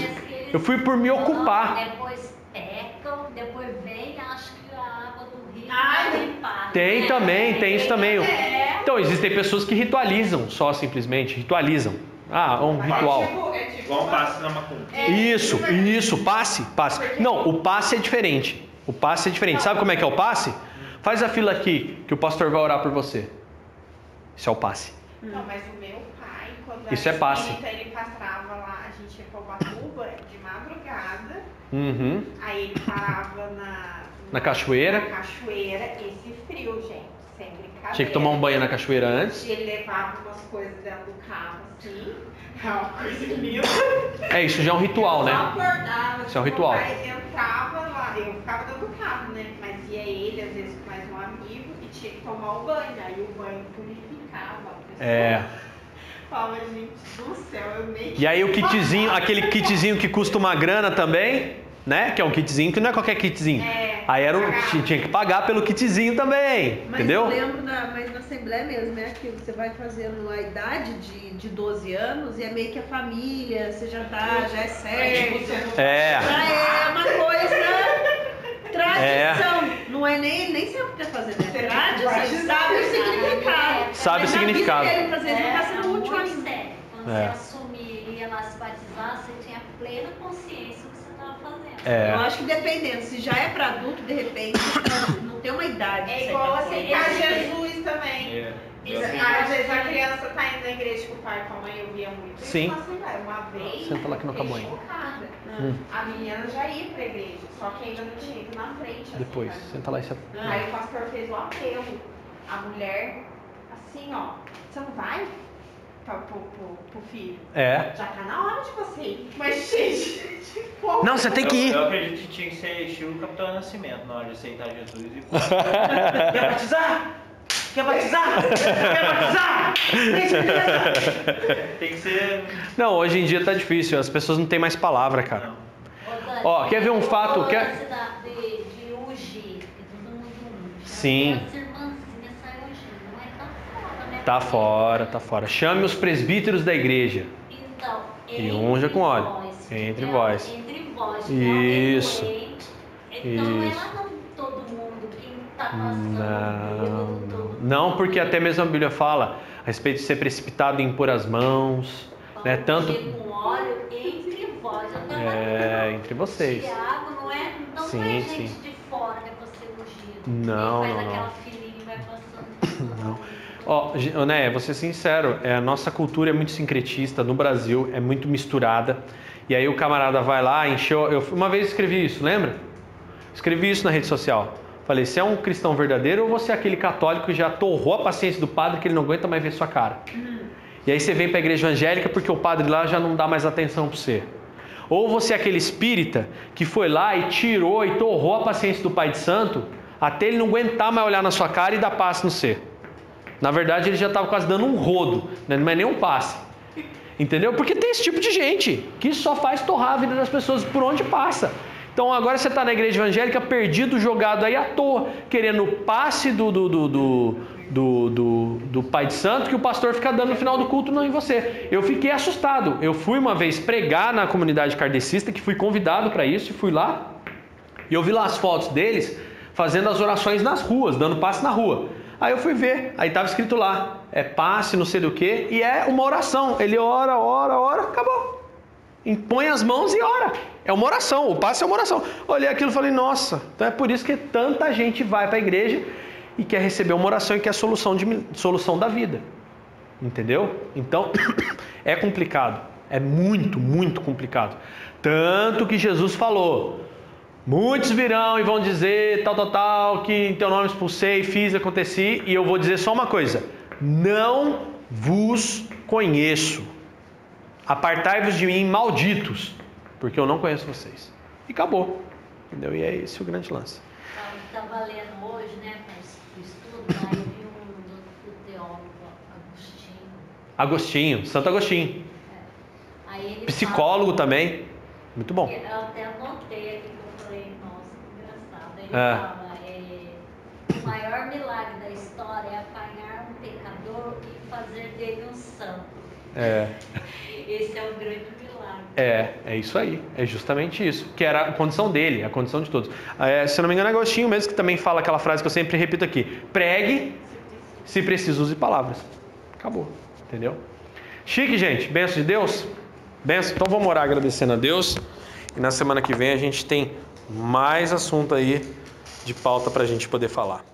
eu fui por me ocupar. Depois pecam, depois vem, acho que a água do rio Ai, vai limpar. Tem também, tem isso também. É. Então, existem pessoas que ritualizam, só simplesmente, ritualizam. Ah, um ritual. Igual um passe na macumba. Isso, passe. Não, o passe é diferente. O passe é diferente. Sabe como é que é o passe? Faz a fila aqui, que o pastor vai orar por você. Isso é o passe. Não, mas o meu pai, quando Isso é passe. ele passava lá, a gente ia pra Ubatuba de madrugada, Uhum. aí ele parava Na cachoeira. Na cachoeira, esse frio, gente, sem brincadeira. Tinha que tomar um banho na cachoeira antes. E ele levava umas coisas dentro do carro, assim, é uma coisa linda. Isso já é um ritual, né? Só acordava. Isso é um ritual. Meu pai entrava lá, eu ficava dentro do carro, né? Mas ia ele, às vezes com mais um amigo, e tinha que tomar o banho. Aí o banho purificava a pessoa. Fala, gente do céu, eu nem... E aí o kitzinho, aquele kitzinho que custa uma grana também, né? Que é um kitzinho que não é qualquer kitzinho. Aí tinha que pagar pelo kitzinho também, Mas entendeu? eu lembro, mas na Assembleia mesmo, é que você vai fazendo a idade de 12 anos e é meio que a família, você já é certo. Já é uma coisa tradição. Não é nem sempre que tá fazendo, é tradição. Sabe o significado. Sabe o significado. Eles tá sendo útil muito ainda. sério. Quando você assumir e ia lá se batizar, você tinha plena consciência do que você estava fazendo. Eu acho que dependendo, se já é para adulto, de repente, não tem uma idade. É igual aceitar Jesus também. Às vezes a criança tá indo na igreja com o pai e com a mãe, eu via muito. Sim. Uma vez, Senta lá que não eu acabou fiquei ainda. chocada. A menina já ia pra igreja, só que ainda não tinha ido na frente. assim, Depois, né? senta lá e você... Aí o pastor fez o apelo. A mulher, assim, ó, você não vai pro filho? Já tá na hora de você ir. Mas, gente, como? Não, você tem que ir. Eu acredito que tinha que ser estilo Capitão Nascimento na hora de aceitar Jesus e... Quer batizar? Quer batizar? Quer batizar? Tem que ser... Não, hoje em dia tá difícil, as pessoas não têm mais palavra, cara. Não. Ó, quer ver um fato? De ungir, que todo mundo unge. Sim. As irmãzinhas saem ungindo, mas tá fora, né? Tá fora. Chame os presbíteros da igreja. Então, E unja com óleo. Entre vós. Entre vós. Isso. Então, Isso. ela não todo mundo que tá passando. Não, porque até mesmo a Bíblia fala a respeito de ser precipitado em impor as mãos, né? Tanto Com óleo entre vós. entre vocês. Tiago não é gente de fora que é pra ser ungido. Não, Ele faz não, aquela filinha e vai passando. Não. Ó, né, vou ser sincero, a nossa cultura é muito sincretista no Brasil, é muito misturada. E aí o camarada vai lá, encheu. Eu uma vez escrevi isso, lembra? Escrevi isso na rede social. Falei, você é um cristão verdadeiro ou você é aquele católico que já torrou a paciência do padre que ele não aguenta mais ver sua cara? E aí você vem para a igreja evangélica porque o padre lá já não dá mais atenção para você. Ou você é aquele espírita que foi lá e tirou e torrou a paciência do pai de santo até ele não aguentar mais olhar na sua cara e dar passe no ser. Na verdade ele já estava quase dando um rodo, né? Não é nem um passe. Entendeu? Porque tem esse tipo de gente que só faz torrar a vida das pessoas por onde passa. Então agora você está na igreja evangélica perdido, jogado aí à toa, querendo o passe do Pai de Santo que o pastor fica dando no final do culto, não em você. Eu fiquei assustado. Eu fui uma vez pregar na comunidade kardecista, que fui convidado para isso, e fui lá, e eu vi lá as fotos deles fazendo as orações nas ruas, dando passe na rua. Aí eu fui ver, aí estava escrito lá, passe, não sei do que, e é uma oração. Ele ora, acabou. Impõe as mãos e ora. É uma oração, o passe é uma oração. Olhei aquilo e falei, nossa, então é por isso que tanta gente vai para a igreja e quer receber uma oração e quer solução da vida. Entendeu? Então, é complicado. É muito, muito complicado. Tanto que Jesus falou, muitos virão e vão dizer tal, que em teu nome expulsei, fiz, aconteci, e eu vou dizer só uma coisa, não vos conheço. Apartai-vos de mim, malditos, porque eu não conheço vocês. E acabou. Entendeu? E é esse o grande lance. Estava lendo hoje, né, para o estudo, aí vi do teólogo Agostinho, Santo Agostinho. Aí ele Psicólogo também. Muito bom. Eu até anotei aqui que eu falei, nossa, que engraçado. Ele fala, o maior milagre da história é apanhar um pecador e fazer dele um santo. Esse é o grande milagre. É isso aí. É justamente isso. Que era a condição dele, a condição de todos. Se eu não me engano, é Agostinho mesmo que também fala aquela frase que eu sempre repito aqui. Pregue, se preciso, use palavras. Acabou. Entendeu? Chique, gente. Benção de Deus. Benção. Então vamos orar agradecendo a Deus. E na semana que vem a gente tem mais assunto aí de pauta para a gente poder falar.